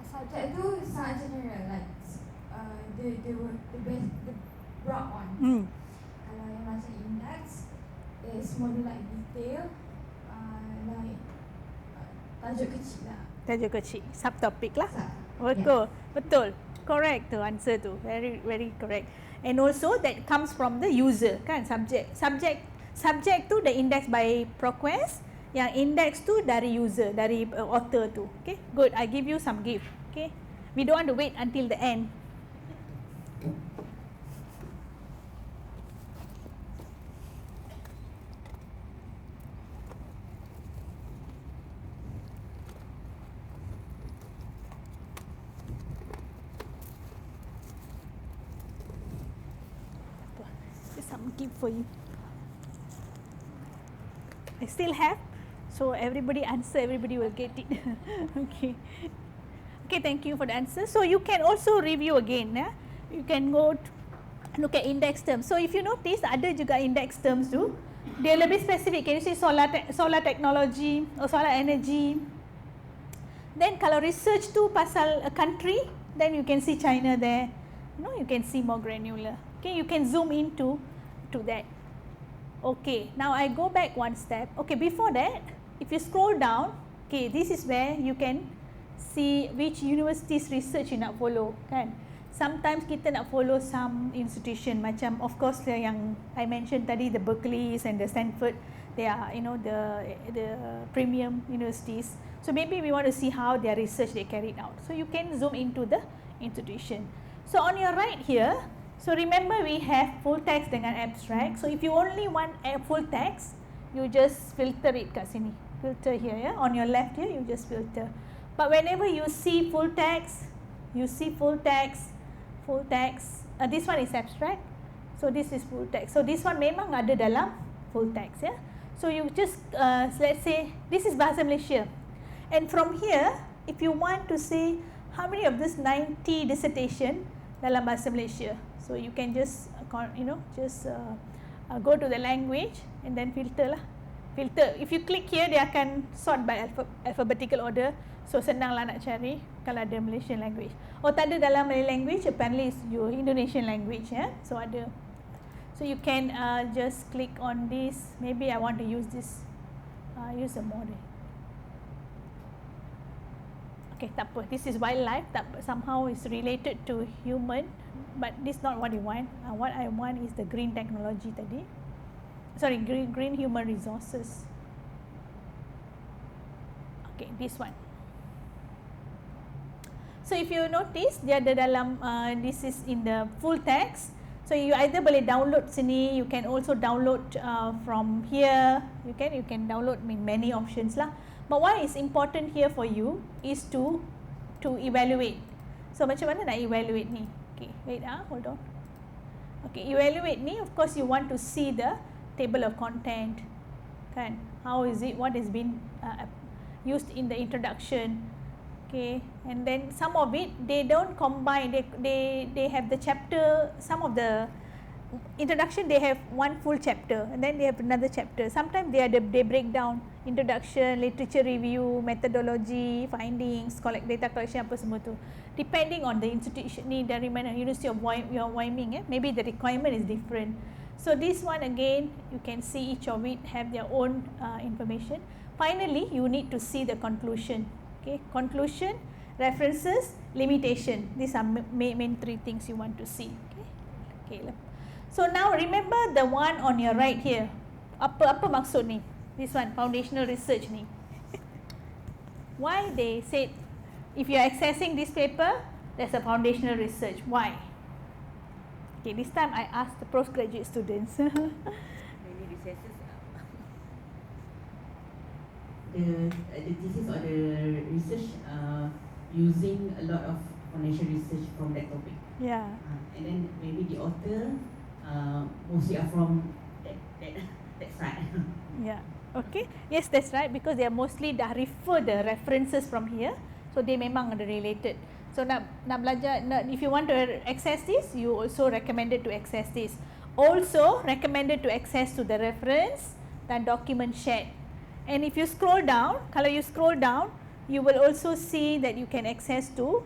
subject tu sangat general, like the broad one. Kalau yang macam index, it's more like detail, like tajuk kecil lah. Tajuk kecil, subtopik lah. Betul, betul. Correct tu answer tu. Very very correct. And also that comes from the user kan, subject tu the index by ProQuest, yang index tu dari user, dari author tu. Okay, good. I give you some gift. Okay, we don't want to wait until the end. Some gift for you. I still have, so everybody answer, everybody will get it. Okay. Okay, thank you for the answer. So you can also review again. You can go look at index terms. So if you notice, ada juga index terms tu. Dia lebih spesifik. Can you see solar technology or solar energy? Then kalau research tu pasal a country, then you can see China there. You can see more granular. Okay, you can zoom into that. Okay, now I go back one step. Okay, before that, if you scroll down, okay, this is where you can see which universities research you nak follow, kan? Sometimes kita nak follow some institution, macam of course yang I mentioned tadi, the Berkeleys and the Stanford, they are the premium universities. So maybe we want to see how their research they carried out. So you can zoom into the institution. So on your right here, so remember we have full text dengan abstract. So if you only want a full text, you just filter it kat sini. Filter here, yeah. On your left here, you just filter. But whenever you see full text, this one is abstract. So this is full text. So this one memang ada dalam full text, yeah. So you just let's say this is Bahasa Malaysia, and from here, if you want to see how many of this 90 dissertation dalam Bahasa Malaysia. So you can just go to the language and then filter lah. Filter. If you click here, dia akan sort by alphabetical order. So senang lah nak cari kalau ada Malaysian language. Oh, tak ada dalam Malay language, apparently it's your Indonesian language, ya. So ada. So you can just click on this. Maybe I want to use this. Use a model. Okay, tak apa. This is wildlife. Somehow is related to human. But this is not what you want. What I want is the green technology tadi. Sorry, green human resources. Okay, this one. So if you notice, dia ada dalam this is in the full text. So you either boleh download sini, you can also download from here. You can download many options lah. But what is important here for you is to evaluate. So macam mana nak evaluate ni? Okay, wait hold on. Okay, evaluate ni, of course you want to see the table of content, kan? How is it? What has been used in the introduction? Okay, and then some of it they don't combine. They have the chapter. Some of the introduction they have one full chapter, and then they have another chapter. Sometimes they break down introduction, literature review, methodology, findings, data collection, apa semua tu. Depending on the institution ni dari mana, University of Wyoming, maybe the requirement is different. So this one again, you can see each of it have their own information. Finally, you need to see the conclusion. Okay, conclusion, references, limitation. These are main three things you want to see. Okay. So now remember the one on your right here. Apa maksud ni? This one, foundational research ni. Why they said if you are accessing this paper, there's a foundational research. Why? Okay, this time I asked the postgraduate students. Many researchers, the thesis or the research using a lot of foundation research from that topic. Yeah. And then maybe the author mostly are from that side. Yeah. Okay. Yes, that's right, because they are mostly dah refer the references from here, so they memang ada related. So nak belajar, if you want to access this, you also recommended to access this. Also recommended to access to the reference dan document shared. And if you scroll down, kalau you scroll down, you will also see that you can access to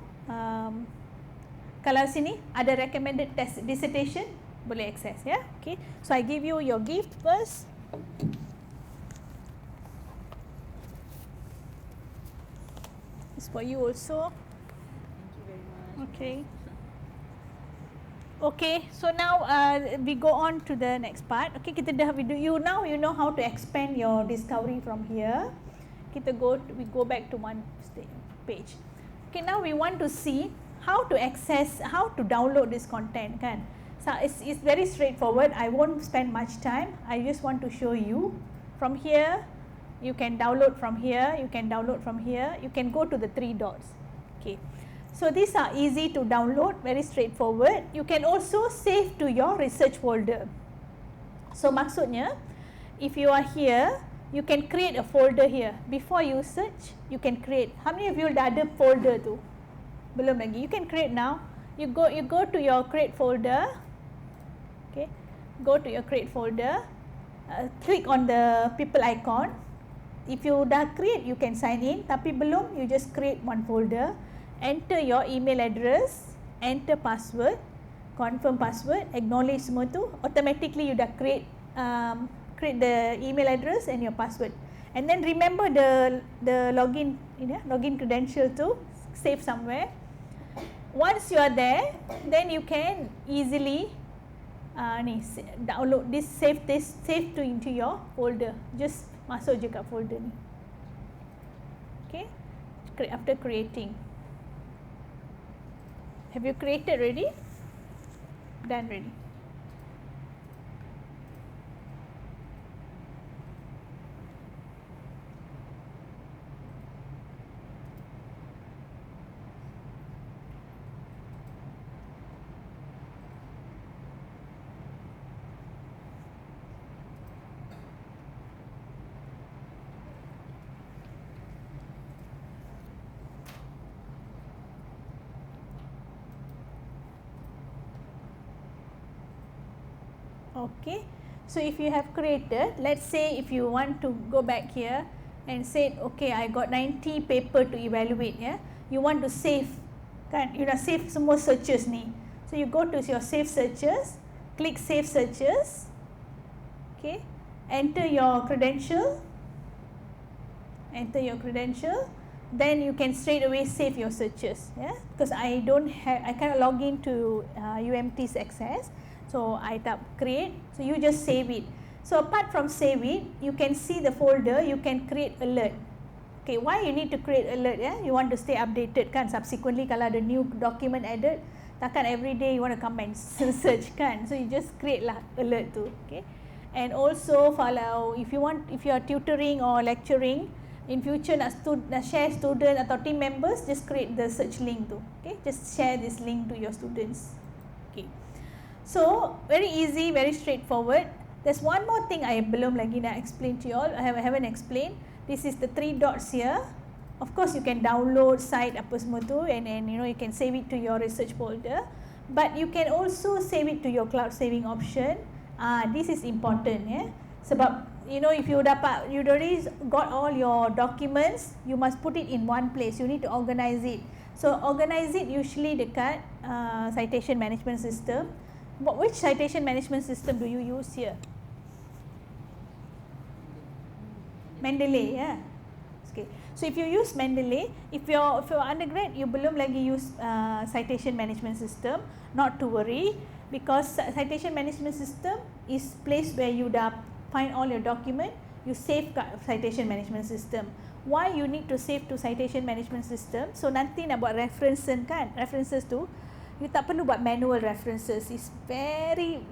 kalau sini ada recommended test dissertation, boleh access, ya. Okay. So I give you your gift first. It's for you also. Okay. Okay, so now we go on to the next part. Okay, kita dah you know how to expand your discovery from here. We go back to one page. Okay, now we want to see how to access, how to download this content, kan? So it's very straightforward. I won't spend much time. I just want to show you from here. You can download from here. You can download from here. You can go to the 3 dots. Okay. So these are easy to download, very straightforward. You can also save to your research folder. So maksudnya, if you are here, you can create a folder here. Before you search, you can create. How many of you dah ada folder tu? Belum lagi. You can create now. You go to your create folder. Okay, go to your create folder. Click on the people icon. If you dah create, you can sign in. Tapi belum, you just create one folder. Enter your email address, enter password, confirm password, acknowledge semua tu, automatically you dah create the email address and your password. And then remember the login credential to save somewhere. Once you are there, then you can easily download this, save to into your folder. Just masuk je kat folder ni. Okay, after creating. Have you created already? Done ready. Okay, so if you have created, let's say if you want to go back here and say, okay, I got 90 paper to evaluate, yeah, you want to save, kan, you dah save semua searches ni. So you go to your save searches, click save searches, okay, enter your credential, then you can straight away save your searches, yeah, because I cannot log into UMT's access. So I tap create, so you just save it. So apart from save it, you can see the folder, you can create alert. Okay, why you need to create alert, yeah? You want to stay updated, kan, subsequently kalau ada new document added, takkan every day you want to come and search, kan, so you just create lah alert tu. Okay, and also kalau if you are tutoring or lecturing, in future nak share student atau team members, just create the search link tu. Okay, just share this link to your students. Okay. So very easy, very straightforward. There's one more thing I belum lagi nak explain to you all. I haven't explained. This is the 3 dots here. Of course, you can download site apa semua tu, and you can save it to your research folder. But you can also save it to your cloud saving option. This is important, yeah. Sebab if you already got all your documents, you must put it in one place. You need to organize it. So organize it usually dekat citation management system. But which citation management system do you use here? Mendeley, yeah. Okay. So if you use Mendeley, if you're undergrad, you belum lagi use citation management system, not to worry, because citation management system is place where you dah find all your document, you save kat citation management system. Why you need to save to citation management system? So nanti nak buat references tu, you tak perlu buat manual references. It's very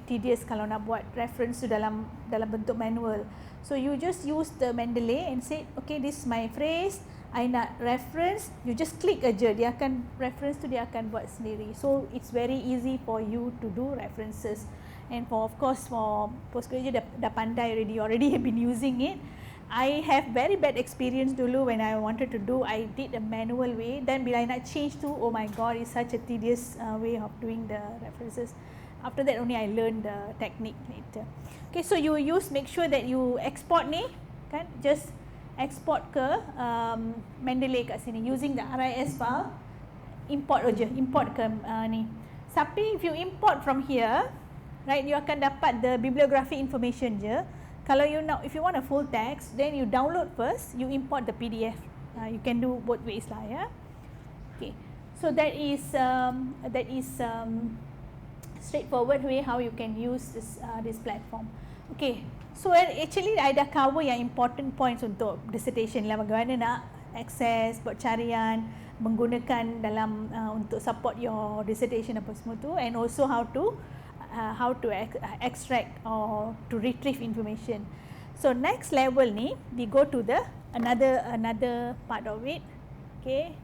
tedious kalau nak buat reference tu dalam bentuk manual. So you just use the Mendeley and say, okay, this is my phrase, I nak reference, you just click aja, dia akan reference tu dia akan buat sendiri. So it's very easy for you to do references. And for postgraduate dah pandai already have been using it. I have very bad experience dulu when I wanted to do, I did a manual way. Then bila I nak change to, oh my god, it's such a tedious way of doing the references. After that only I learned the technique later. Okay, so you make sure that you export ni, kan, just export ke Mendeley kat sini using the RIS file. Import ke ni. Tapi if you import from here, right, you akan dapat the bibliography information je. Kalau if you want a full text, then you download first, you import the PDF. You can do both ways lah, yeah. Okay. So that is straightforward way how you can use this platform. Okay, so actually I dah cover yang important points untuk dissertation lah, bagaimana nak access, buat carian, menggunakan dalam untuk support your dissertation apa semua tu, and also how to extract or to retrieve information. So next level ni we go to the another part of it. Okay,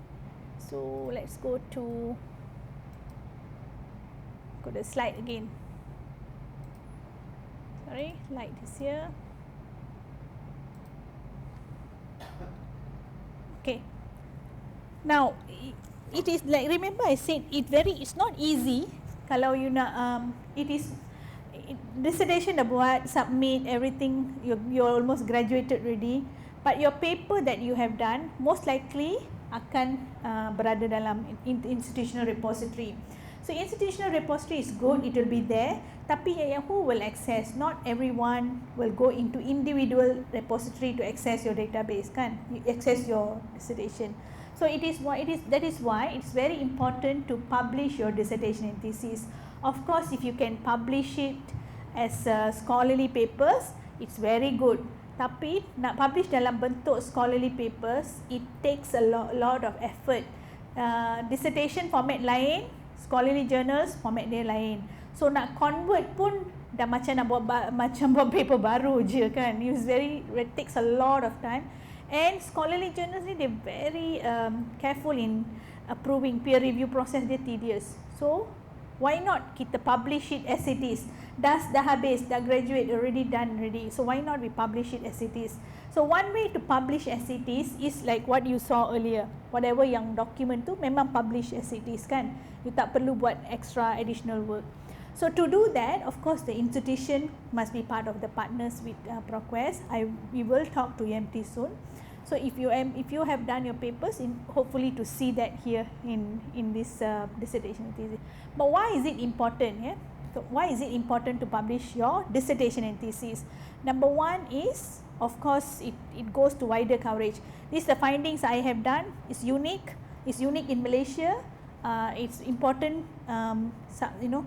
so let's go to the slide again. Sorry, light is here. Okay, now it is like, remember I said it's not easy kalau you nak dissertation dah buat, submit everything, you're almost graduated already, but your paper that you have done most likely akan berada dalam institutional repository. So institutional repository is good, it will be there, tapi who will access? Not everyone will go into individual repository to access your database, kan? You access your dissertation. So that is why it's very important to publish your dissertation and thesis. Of course, if you can publish it as scholarly papers, it's very good. Tapi nak publish dalam bentuk scholarly papers, it takes a lot of effort. Dissertation format lain, scholarly journals format dia lain. So nak convert pun dah macam nak buat paper baru je, kan. It takes a lot of time. And scholarly journals ni they very careful in approving, peer review process dia tedious. So why not kita publish it as it is? Dah habis, dah graduate, already done already. So why not we publish it as it is? So one way to publish as it is like what you saw earlier. Whatever yang document tu memang publish as it is, kan. You tak perlu buat extra additional work. So to do that, of course the institution must be part of the partners with ProQuest. We will talk to UMT soon. So if you have done your papers, hopefully to see that here in this dissertation thesis. But why is it important? Yeah? So why is it important to publish your dissertation and thesis? Number one is, of course, it goes to wider coverage. These the findings I have done. It's unique. It's unique in Malaysia. It's important,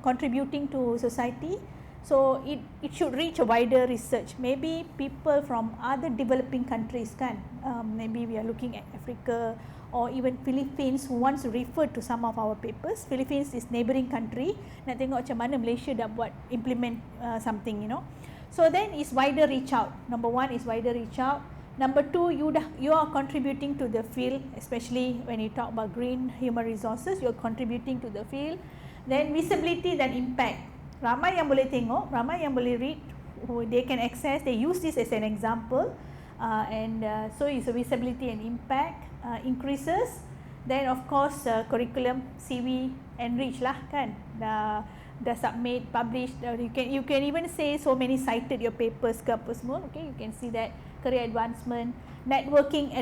contributing to society. So it should reach a wider research. Maybe people from other developing countries, kan. Maybe we are looking at Africa or even Philippines who wants to refer to some of our papers. Philippines is neighbouring country. Nak tengok macam mana Malaysia dah buat implement something, So then is wider reach out. Number one is wider reach out. Number two, you are contributing to the field, especially when you talk about green human resources. You are contributing to the field. Then visibility dan impact. Ramai yang boleh tengok, ramai yang boleh read, who they can access. They use this as an example, and so is the visibility and impact increases. Then of course curriculum, CV enrich lah, kan. Dah submit, publish. You can even say so many cited your papers ke apa semua. Okay, you can see that. Career advancement, networking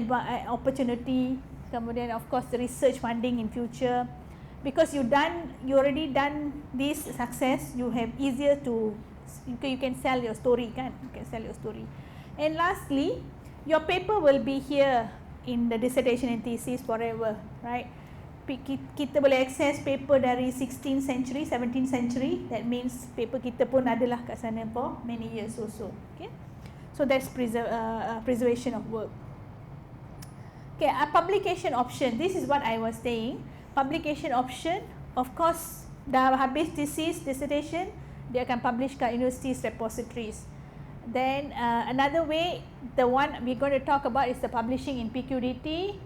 opportunity, kemudian of course the research funding in future. Because you already done this success, you have easier to, you can sell your story, kan. You can sell your story. And lastly, your paper will be here in the dissertation and thesis forever, right? Kita boleh access paper dari 16th century, 17th century. That means paper kita pun adalah kat sana for many years also. Okay, so that's preservation of work. Okay, a publication option. This is what I was saying. Publication option, of course, dah habis thesis, dissertation, dia akan publish kat universities repositories. Then another way, the one we're going to talk about is the publishing in PQDT.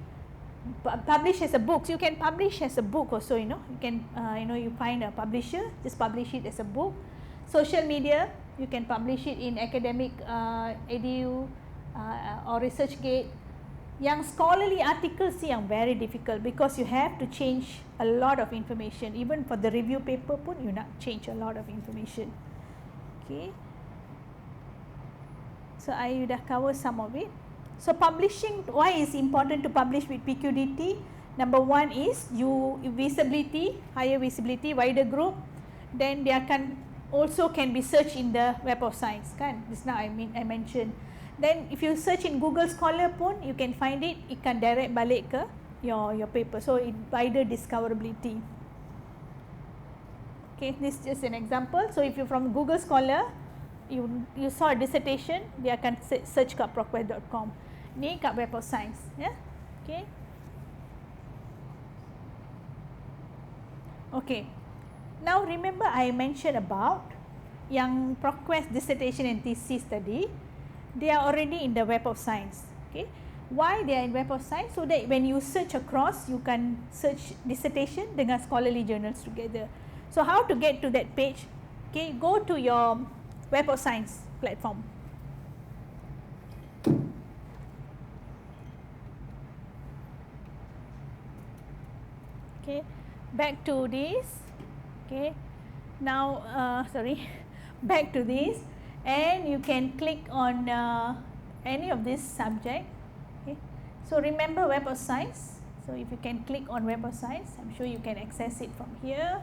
Publish as a book. You can publish as a book also, you can, you find a publisher, just publish it as a book. Social media, you can publish it in academic, edu, or ResearchGate. Yang scholarly articles yang very difficult because you have to change a lot of information. Even for the review paper pun you nak change a lot of information. Okay. So I dah cover some of it. So publishing, why is important to publish with PQDT? Number one is visibility, higher visibility, wider group. Then they also can be searched in the Web of Science, kan? Just now I mentioned. Then if you search in Google Scholar pun, you can find it. It can direct balik ke your paper. So wider discoverability. Okay, this is just an example. So if you're from Google Scholar, you saw a dissertation, dia akan search kat ProQuest.com. Ni kat Web of Science, ya. Okay. Okay. Now remember I mentioned about yang ProQuest dissertation and thesis tadi, they are already in the Web of Science. Okay. Why they are in Web of Science? So that when you search across, you can search dissertation dengan scholarly journals together. So how to get to that page? Okay, go to your Web of Science platform. Okay, back to this. Okay, now back to this, and you can click on any of this subject. Okay, so remember Web of Science. So if you can click on Web of Science, I'm sure you can access it from here.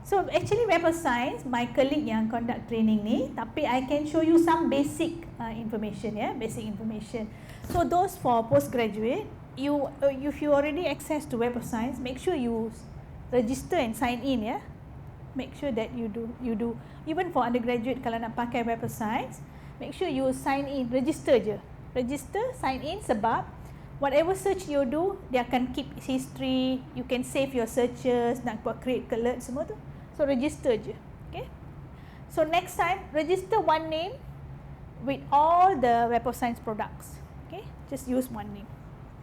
So actually Web of Science, my colleague yang conduct training ni, tapi I can show you some basic information, basic information. So those for postgraduate, if you already access to Web of Science, make sure you register and sign in, Make sure that you do. Even for undergraduate, kalau nak pakai Web of Science, make sure you sign in, register je. Register, sign in, sebab whatever search you do, dia akan keep history, you can save your searches, nak buat create alert semua tu. So register je. Okay. So next time, register one name with all the Web of Science products. Okay. Just use one name.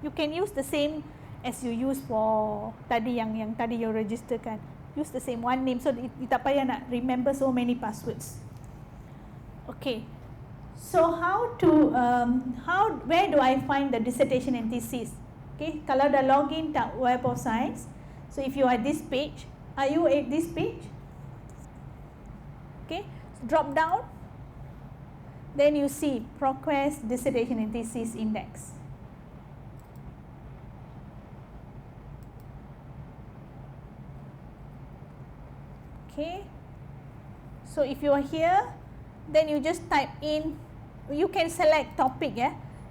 You can use the same as you use for tadi yang tadi you register kan. Use the same one name, so you tak payah nak remember so many passwords. Okay. So where do I find the dissertation and thesis? Okay, kalau dah login tak Web of Science, so if you are at this page, are you at this page? Okay, so drop down, then you see ProQuest dissertation and thesis index. Okay, so if you are here, then you just type in, you can select topic,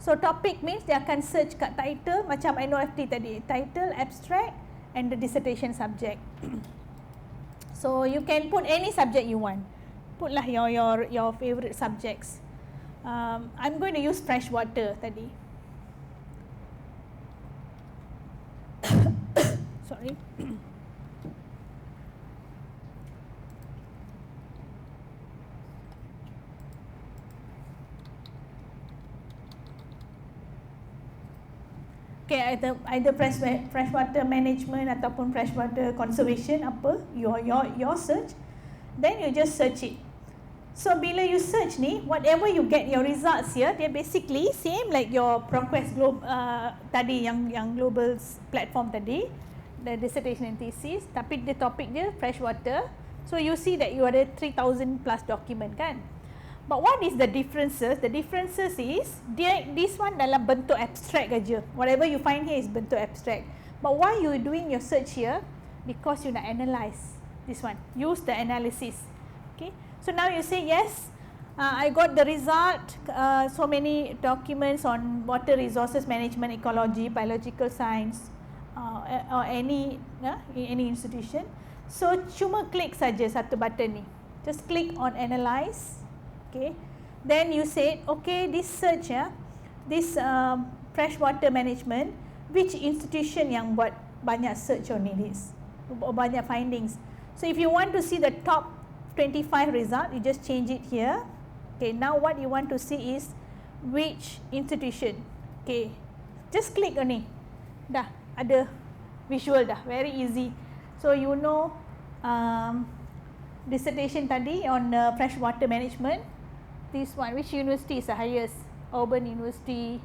So topic means dia akan search kat title macam NOFT tadi, title, abstract and the dissertation subject. So you can put any subject you want. Put lah your favorite subjects. I'm going to use freshwater tadi. Sorry. Okay, either freshwater management ataupun freshwater conservation, apa your search, then you just search it. So bila you search ni, whatever you get your results here, they basically same like your ProQuest tadi yang global platform tadi, the dissertation and thesis, tapi the topic dia freshwater. So you see that you ada 3,000 plus document kan. But what is the differences? The differences is this one dalam bentuk abstract aja. Whatever you find here is bentuk abstract. But why you doing your search here? Because you nak analyze this one. Use the analysis. Okay. So now you say yes, I got the result. So many documents on water resources management, ecology, biological science, or any institution. So cuma klik saja satu button ni. Just click on analyze. Okay, then you said, okay, this search, this freshwater management, which institution yang buat banyak search on this, banyak findings. So if you want to see the top 25 result, you just change it here. Okay, now what you want to see is which institution. Okay, just click on ni, dah ada visual dah, very easy. So you know dissertation tadi on freshwater management. This one, which university is the highest? Auburn University,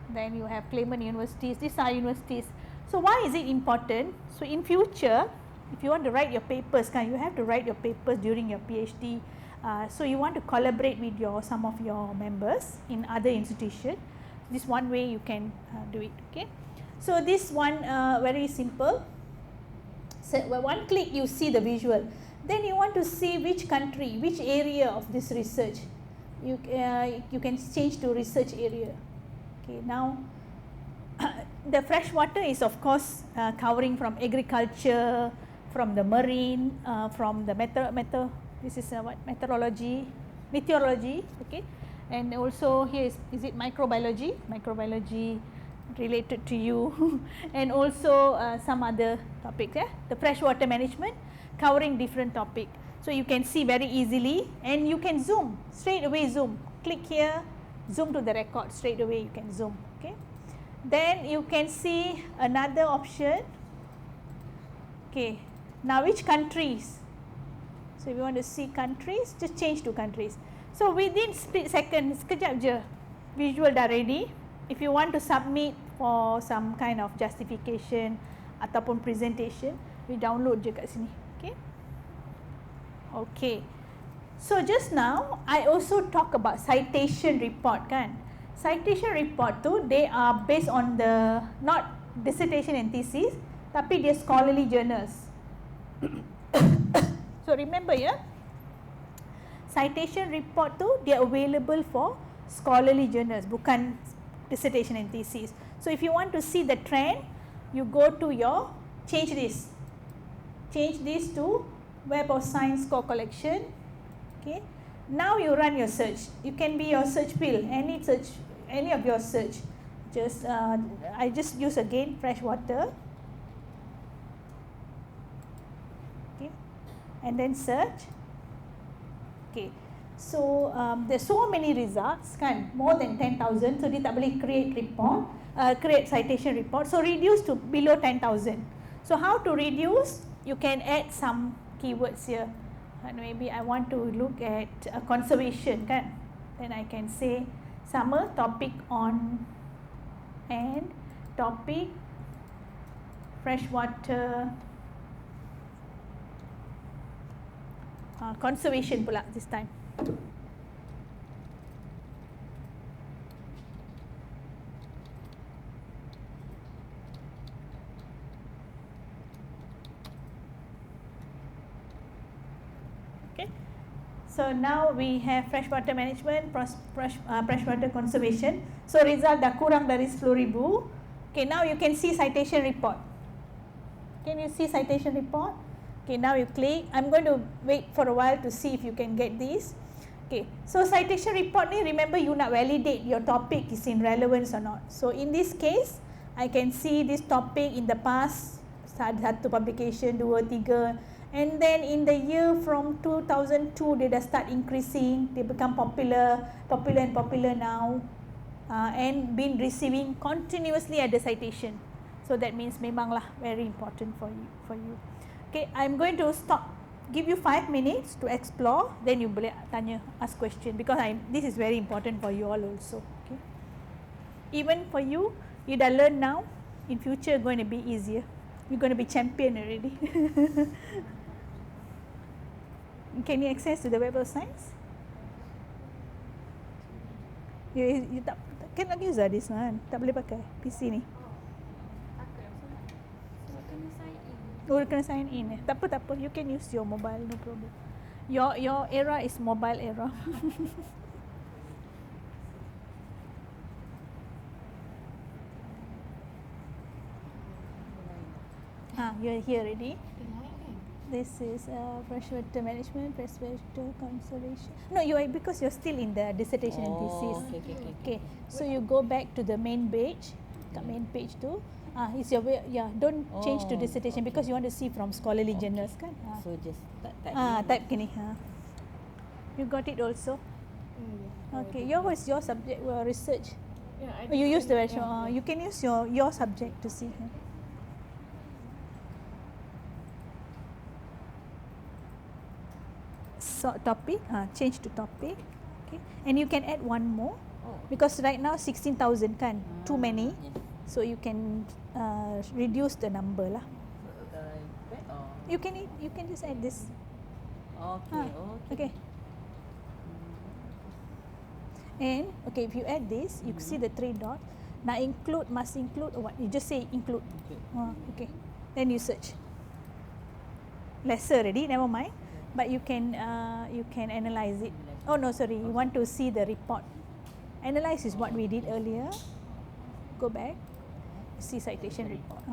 then you have Clayman Universities. These are universities. So why is it important? So in future, if you want to write your papers, you have to write your papers during your PhD. So you want to collaborate with some of your members in other institutions. This one way you can do it. Okay. So this one very simple. So one click you see the visual. Then you want to see which country, which area of this research. You can change to research area. Okay, now the fresh water is of course covering from agriculture, from the marine, from the meteorology, okay, and also here is it microbiology related to you, and also some other topics, the freshwater management covering different topic. So you can see very easily, and you can zoom straight away, click here, zoom to the record straight away, you can zoom, okay. Then you can see another option, okay. Now which countries? So if you want to see countries, just change to countries. So within split second, sekejap je, visual dah ready. If you want to submit for some kind of justification ataupun presentation, you download je kat sini, okay. Okay. So just now I also talk about citation report kan. Citation report tu they are based on the not dissertation and thesis, tapi dia scholarly journals. So remember citation report tu dia available for scholarly journals, bukan dissertation and thesis. So if you want to see the trend, you go to your change this to Web of Science Core Collection, okay. Now you run your search. You can be your search field, any of your search. Just I just use again freshwater, okay, and then search, okay. So there's so many results kan, more than 10,000. So dia tak boleh create citation report. So reduce to below 10,000. So how to reduce? You can add some keywords here. And maybe I want to look at conservation kan. Then I can say summer topic on and topic freshwater conservation pula this time. Okay, so now we have freshwater management, freshwater conservation. So result dah kurang dari 10,000. Okay, now you can see citation report. Can you see citation report? Okay, now you click. I'm going to wait for a while to see if you can get this. Okay, so citation report ni, remember you nak validate your topic is in relevance or not. So in this case, I can see this topic in the past, satu publication, 2, 3, and then in the year from 2002, dia dah start increasing, they become popular now, and been receiving continuously at the citation. So that means memanglah very important for you. Okay, I'm going to stop. Give you 5 minutes to explore, then you boleh tanya, ask question, because this is very important for you all also. Okay, even for you, you dah learn now, in future going to be easier. You're going to be champion already. Can you access to the Web of Science? You tak cannot use this one. Tak boleh pakai PC ni. Oh, kena sign in. Tak apa. You can use your mobile, no problem. Your era is mobile era. You're here already. This is freshwater management, freshwater conservation. No, because you're still in the dissertation and thesis. Okay. So you go back to the main page. Kat main page tu. It's your way, don't change to dissertation because you want to see from scholarly journals kan. So just type gini. You got it also. Okay, what's your subject? Research. Yeah, you use the version. You can use your subject to see. So topic, change to topic. Okay, and you can add one more because right now 16,000 kan, too many. So you can reduce the number lah. You can just add this. Okay. And if you add this, you see the 3 dots. Now must include or what? You just say include. Okay. Then you search. Lesser already, never mind. But you can analyze it. Oh no, sorry. You want to see the report. Analyze is what we did earlier. Go back. see citation report.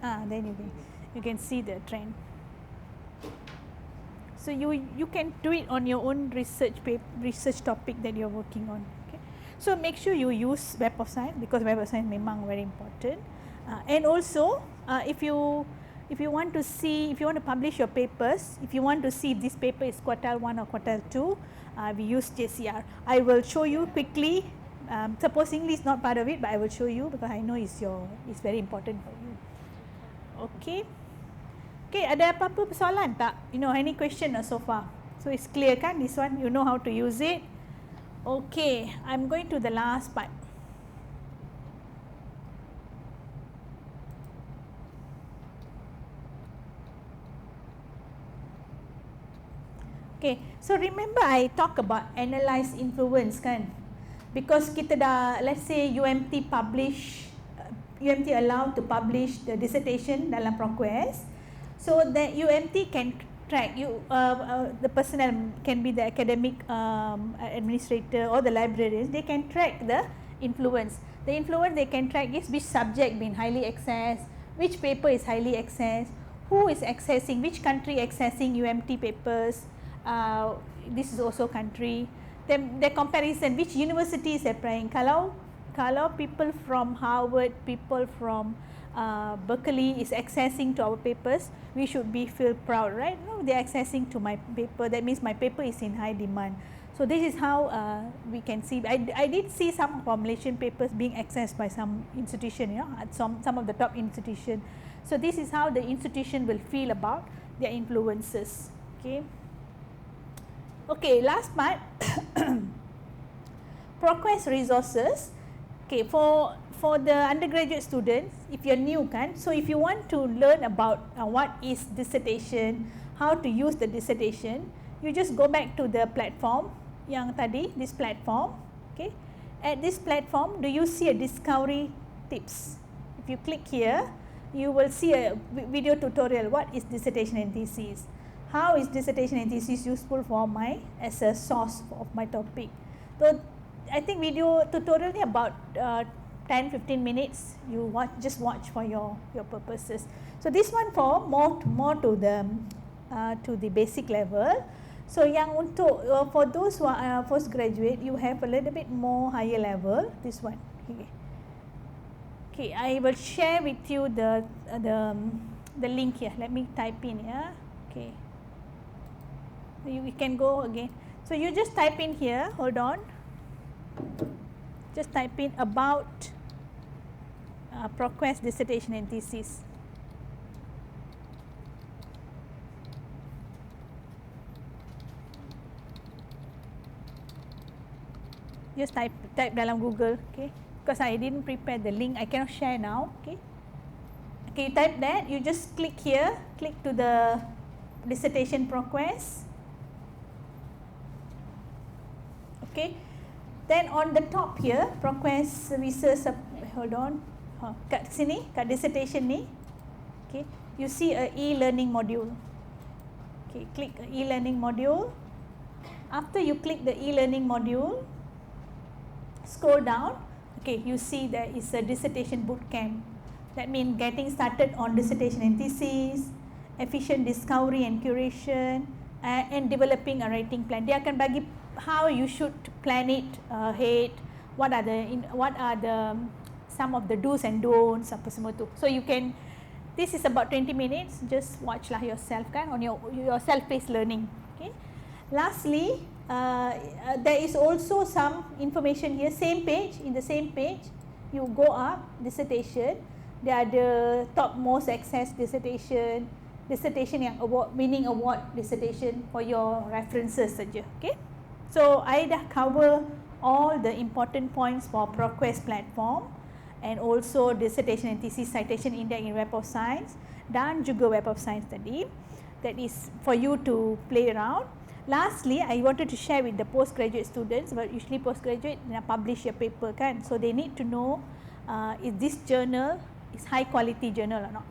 Then you can see the trend. So you can do it on your own research topic that you're working on. Okay. So make sure you use Web of Science, because Web of Science memang very important. And also if you want to publish your papers, if you want to see if this paper is quartile 1 or quartile 2, we use JCR. I will show you quickly. Supposingly it's not part of it, but I will show you because I know it's very important for you. Okay. Okay, ada apa-apa persoalan tak? Any question so far? So it's clear kan, this one, you know how to use it. Okay, I'm going to the last part. Okay, so remember I talk about analyze influence kan? Because kita dah, let's say UMT allowed to publish the dissertation dalam ProQuest, so that UMT can track the personnel, can be the academic administrator or the librarians, they can track the influence. The influence they can track is which subject been highly accessed, which paper is highly accessed, who is accessing, which country accessing UMT papers. This is also country. Then the comparison, which university is applying. Kalau people from Harvard, people from Berkeley is accessing to our papers, we should feel proud, right? No, they are accessing to my paper. That means my paper is in high demand. So this is how we can see. I did see some formulation papers being accessed by some institution, at some of the top institution. So this is how the institution will feel about their influences. Okay. Okay, last part. ProQuest resources. Okay, for the undergraduate students, if you're new kan, so if you want to learn about what is dissertation, how to use the dissertation, you just go back to the platform yang tadi, this platform. Okay, at this platform, do you see a discovery tips? If you click here, you will see a video tutorial. What is dissertation and thesis? How is dissertation and thesis useful for as a source of my topic? So I think video tutorial ni about 10-15 minutes. You just watch for your purposes. So this one for more to the basic level. So yang untuk for those who are postgraduate, you have a little bit more higher level. This one. Okay, I will share with you the link here. Let me type in here. Okay. You can go again. So you just type in here, hold on. Just type in about ProQuest dissertation and thesis. Just type dalam Google, okay? Because I didn't prepare the link, I cannot share now, okay? Okay, you type that, you just click here, click to the dissertation ProQuest. Okay, then on the top here, ProQuest research, hold on, kat sini, kat dissertation ni, okay, you see a e-learning module. Okay, click e-learning module. After you click the e-learning module, scroll down, okay, you see there is a dissertation bootcamp. That means getting started on dissertation and thesis, efficient discovery and curation, and developing a writing plan. Dia akan bagi how you should plan it ahead, what are the some of the do's and don'ts, apa semua tu. So you can, this is about 20 minutes, just watch lah yourself kan, on your self-paced learning. Okay. Lastly, there is also some information here, in the same page, you go up, dissertation, there are the top most accessed dissertation yang winning award dissertation for your references saja. Okay. So I dah cover all the important points for ProQuest platform and also dissertation and thesis citation index in Web of Science dan juga Web of Science tadi. That is for you to play around. Lastly, I wanted to share with the postgraduate students, but usually postgraduate nak publish your paper kan, so they need to know if this journal is high quality journal or not,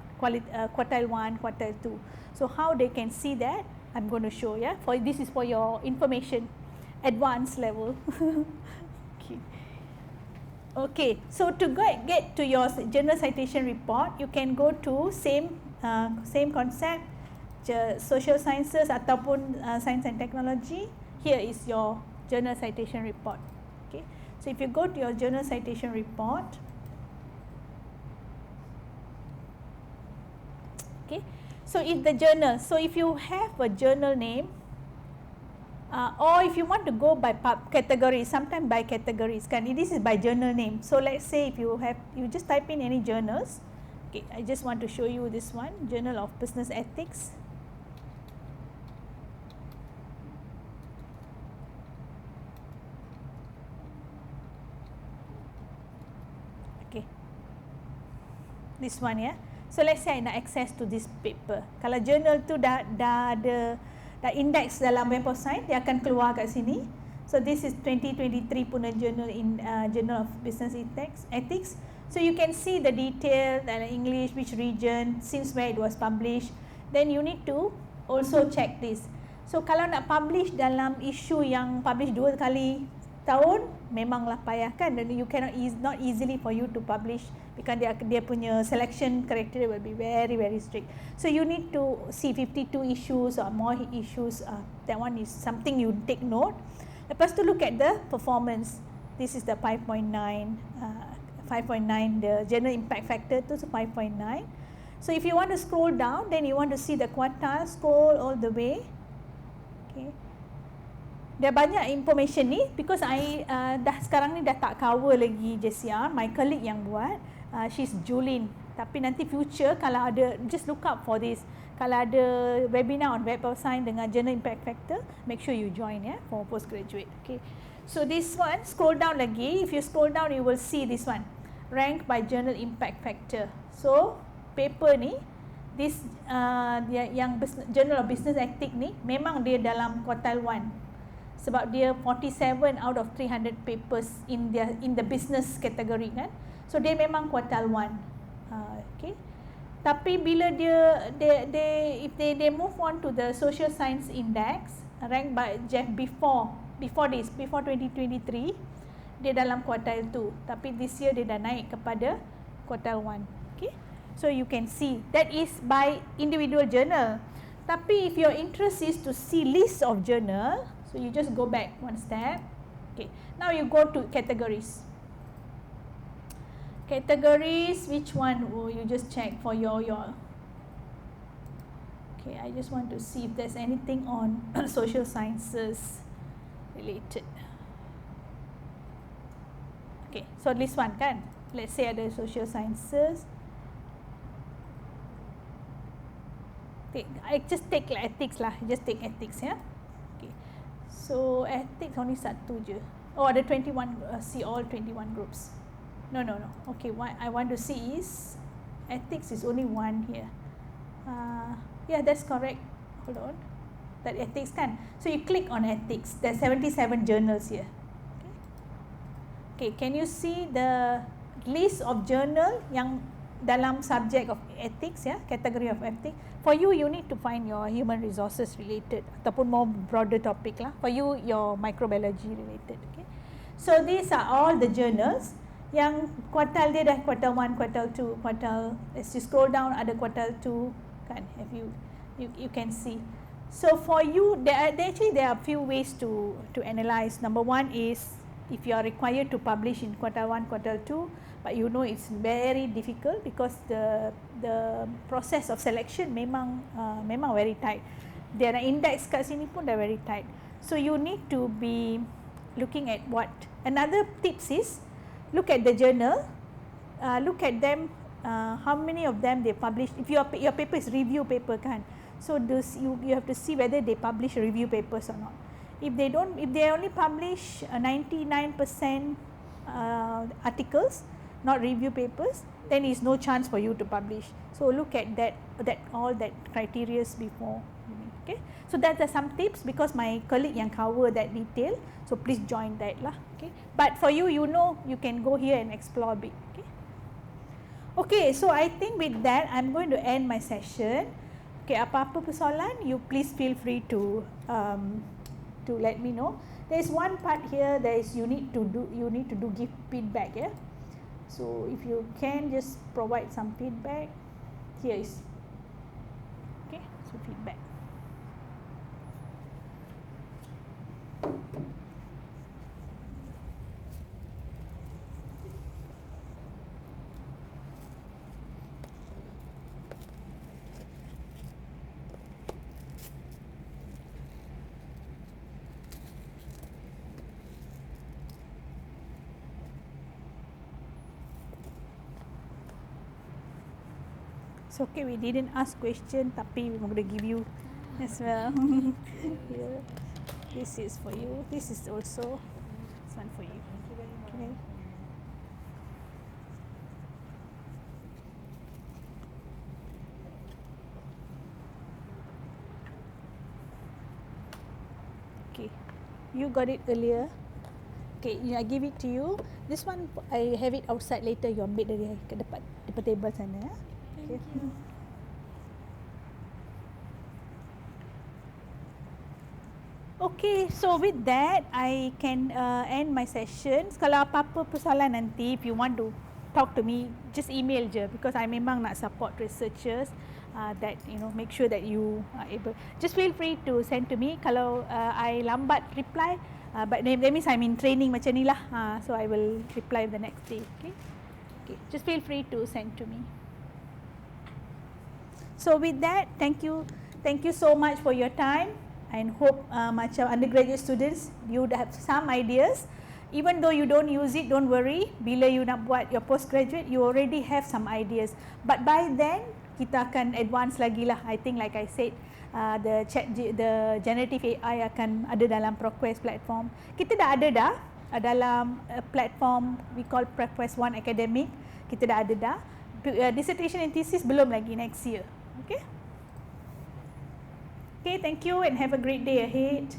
quartile 1, quartile 2. So how they can see that, I'm going to show. Yeah, this is for your information. Advanced level. Okay. Okay, so to get to your journal citation report, you can go to same concept, social sciences ataupun science and technology. Here is your journal citation report. Okay, so if you go to your journal citation report, okay, so if the journal, so if you have a journal name, or if you want to go by categories, sometimes by categories, kan, this is by journal name. So let's say if you just type in any journals. Okay, I just want to show you this one, Journal of Business Ethics. Okay, this one, yeah. So let's say I nak access to this paper. Kalau journal tu dah ada index dalam Web of Science, dia akan keluar kat sini. So this is 2023 punya journal in Journal of Business Ethics. So you can see the detail dalam English, which region, since where it was published. Then you need to also check this. So kalau nak publish dalam isu yang publish 2 kali tahun, memanglah payah kan, dan you cannot not easily for you to publish because dia punya selection criteria will be very strict. So you need to see 52 issues or more issues. That one is something you take note. Lepas tu look at the performance. This is the 5.9. 5.9, the general impact factor tu 5.9. So if you want to scroll down, then you want to see the quartile, scroll all the way. Okay. Dia banyak information ni because I sekarang ni dah tak cover lagi JCR, my colleague yang buat, she's Julin. Tapi nanti future kalau ada, just look up for this. Kalau ada webinar on Web of Science dengan general impact factor, make sure you join ya, for postgraduate. Okay. So this one, scroll down lagi. If you scroll down, you will see this one, rank by journal impact factor. So paper ni, this yang Journal of Business Ethics ni, memang dia dalam quartile 1. Sebab dia 47 out of 300 papers in the business category kan. So dia memang quartile 1. Okay. Tapi bila if they move on to the social science index, ranked by before 2023, dia dalam quartile 2. Tapi this year dia dah naik kepada quartile 1. Okay. So you can see that is by individual journal. Tapi if your interest is to see list of journal, so you just go back one step. Okay. Now you go to categories. Categories, which one will you just check for your okay, I just want to see if there's anything on social sciences related. Okay, so this one kan, let's say ada social sciences. Okay, I just take like ethics lah, just take ethics ya. Okay, so ethics only satu je. Oh, ada 21, see all 21 groups. No. Okay, what I want to see is ethics is only one here. Yeah, that's correct. Hold on. That ethics kan. So you click on ethics. There's 77 journals here. Okay, can you see the list of journal yang dalam subject of ethics ya, category of ethics? For you, you need to find your human resources related ataupun more broader topic lah. For you, your microbiology related. Okay. So these are all the journals. Yang quartile dia dah quartile 1, quartile 2, quartile, as you scroll down ada quartile 2 kan, if you can see. So for you, there are few ways to analyze. Number one is if you are required to publish in quartile 1, quartile 2, but you know it's very difficult because the process of selection memang very tight. There are index kat sini pun dah very tight. So you need to be looking at what. Another tips is look at the journal, look at them, how many of them they publish. If your paper is review paper kan, so you have to see whether they publish review papers or not. If they only publish 99% articles, not review papers, then is no chance for you to publish. So look at all that criteria before. Okay, so that are some tips because my colleague yang cover that detail, so please join that lah. Okay, but for you, you know, you can go here and explore a bit. Okay, so I think with that I'm going to end my session. Okay, apa-apa persoalan, you please feel free to let me know. There is one part here that is you need to give feedback. Yeah. So if you can just provide some feedback, here is okay. So feedback. It's okay, we didn't ask question, tapi we're going to give you as well. Here. This is for you. This is also this one for you. Okay. Okay, you got it earlier. Okay, I give it to you. This one I have it outside later. You ambil dari ke depan table sana. Thank you. Okay, so with that, I can end my sessions. Kalau apa-apa persoalan nanti, if you want to talk to me, just email je because I memang nak support researchers that make sure that you are able. Just feel free to send to me. Kalau I lambat reply, but that means I'm in training macam ni lah. So I will reply the next day. Okay, okay. Just feel free to send to me. So with that, thank you so much for your time, and hope macam undergraduate students you have some ideas. Even though you don't use it, don't worry. Bila you nak buat your postgraduate, you already have some ideas. But by then kita akan advance lagi lah. I think like I said, the generative AI akan ada dalam ProQuest platform. Kita dah ada dalam platform we call ProQuest One Academic. Kita dah ada dissertation and thesis belum lagi next year. Okay. Okay, thank you and have a great day ahead.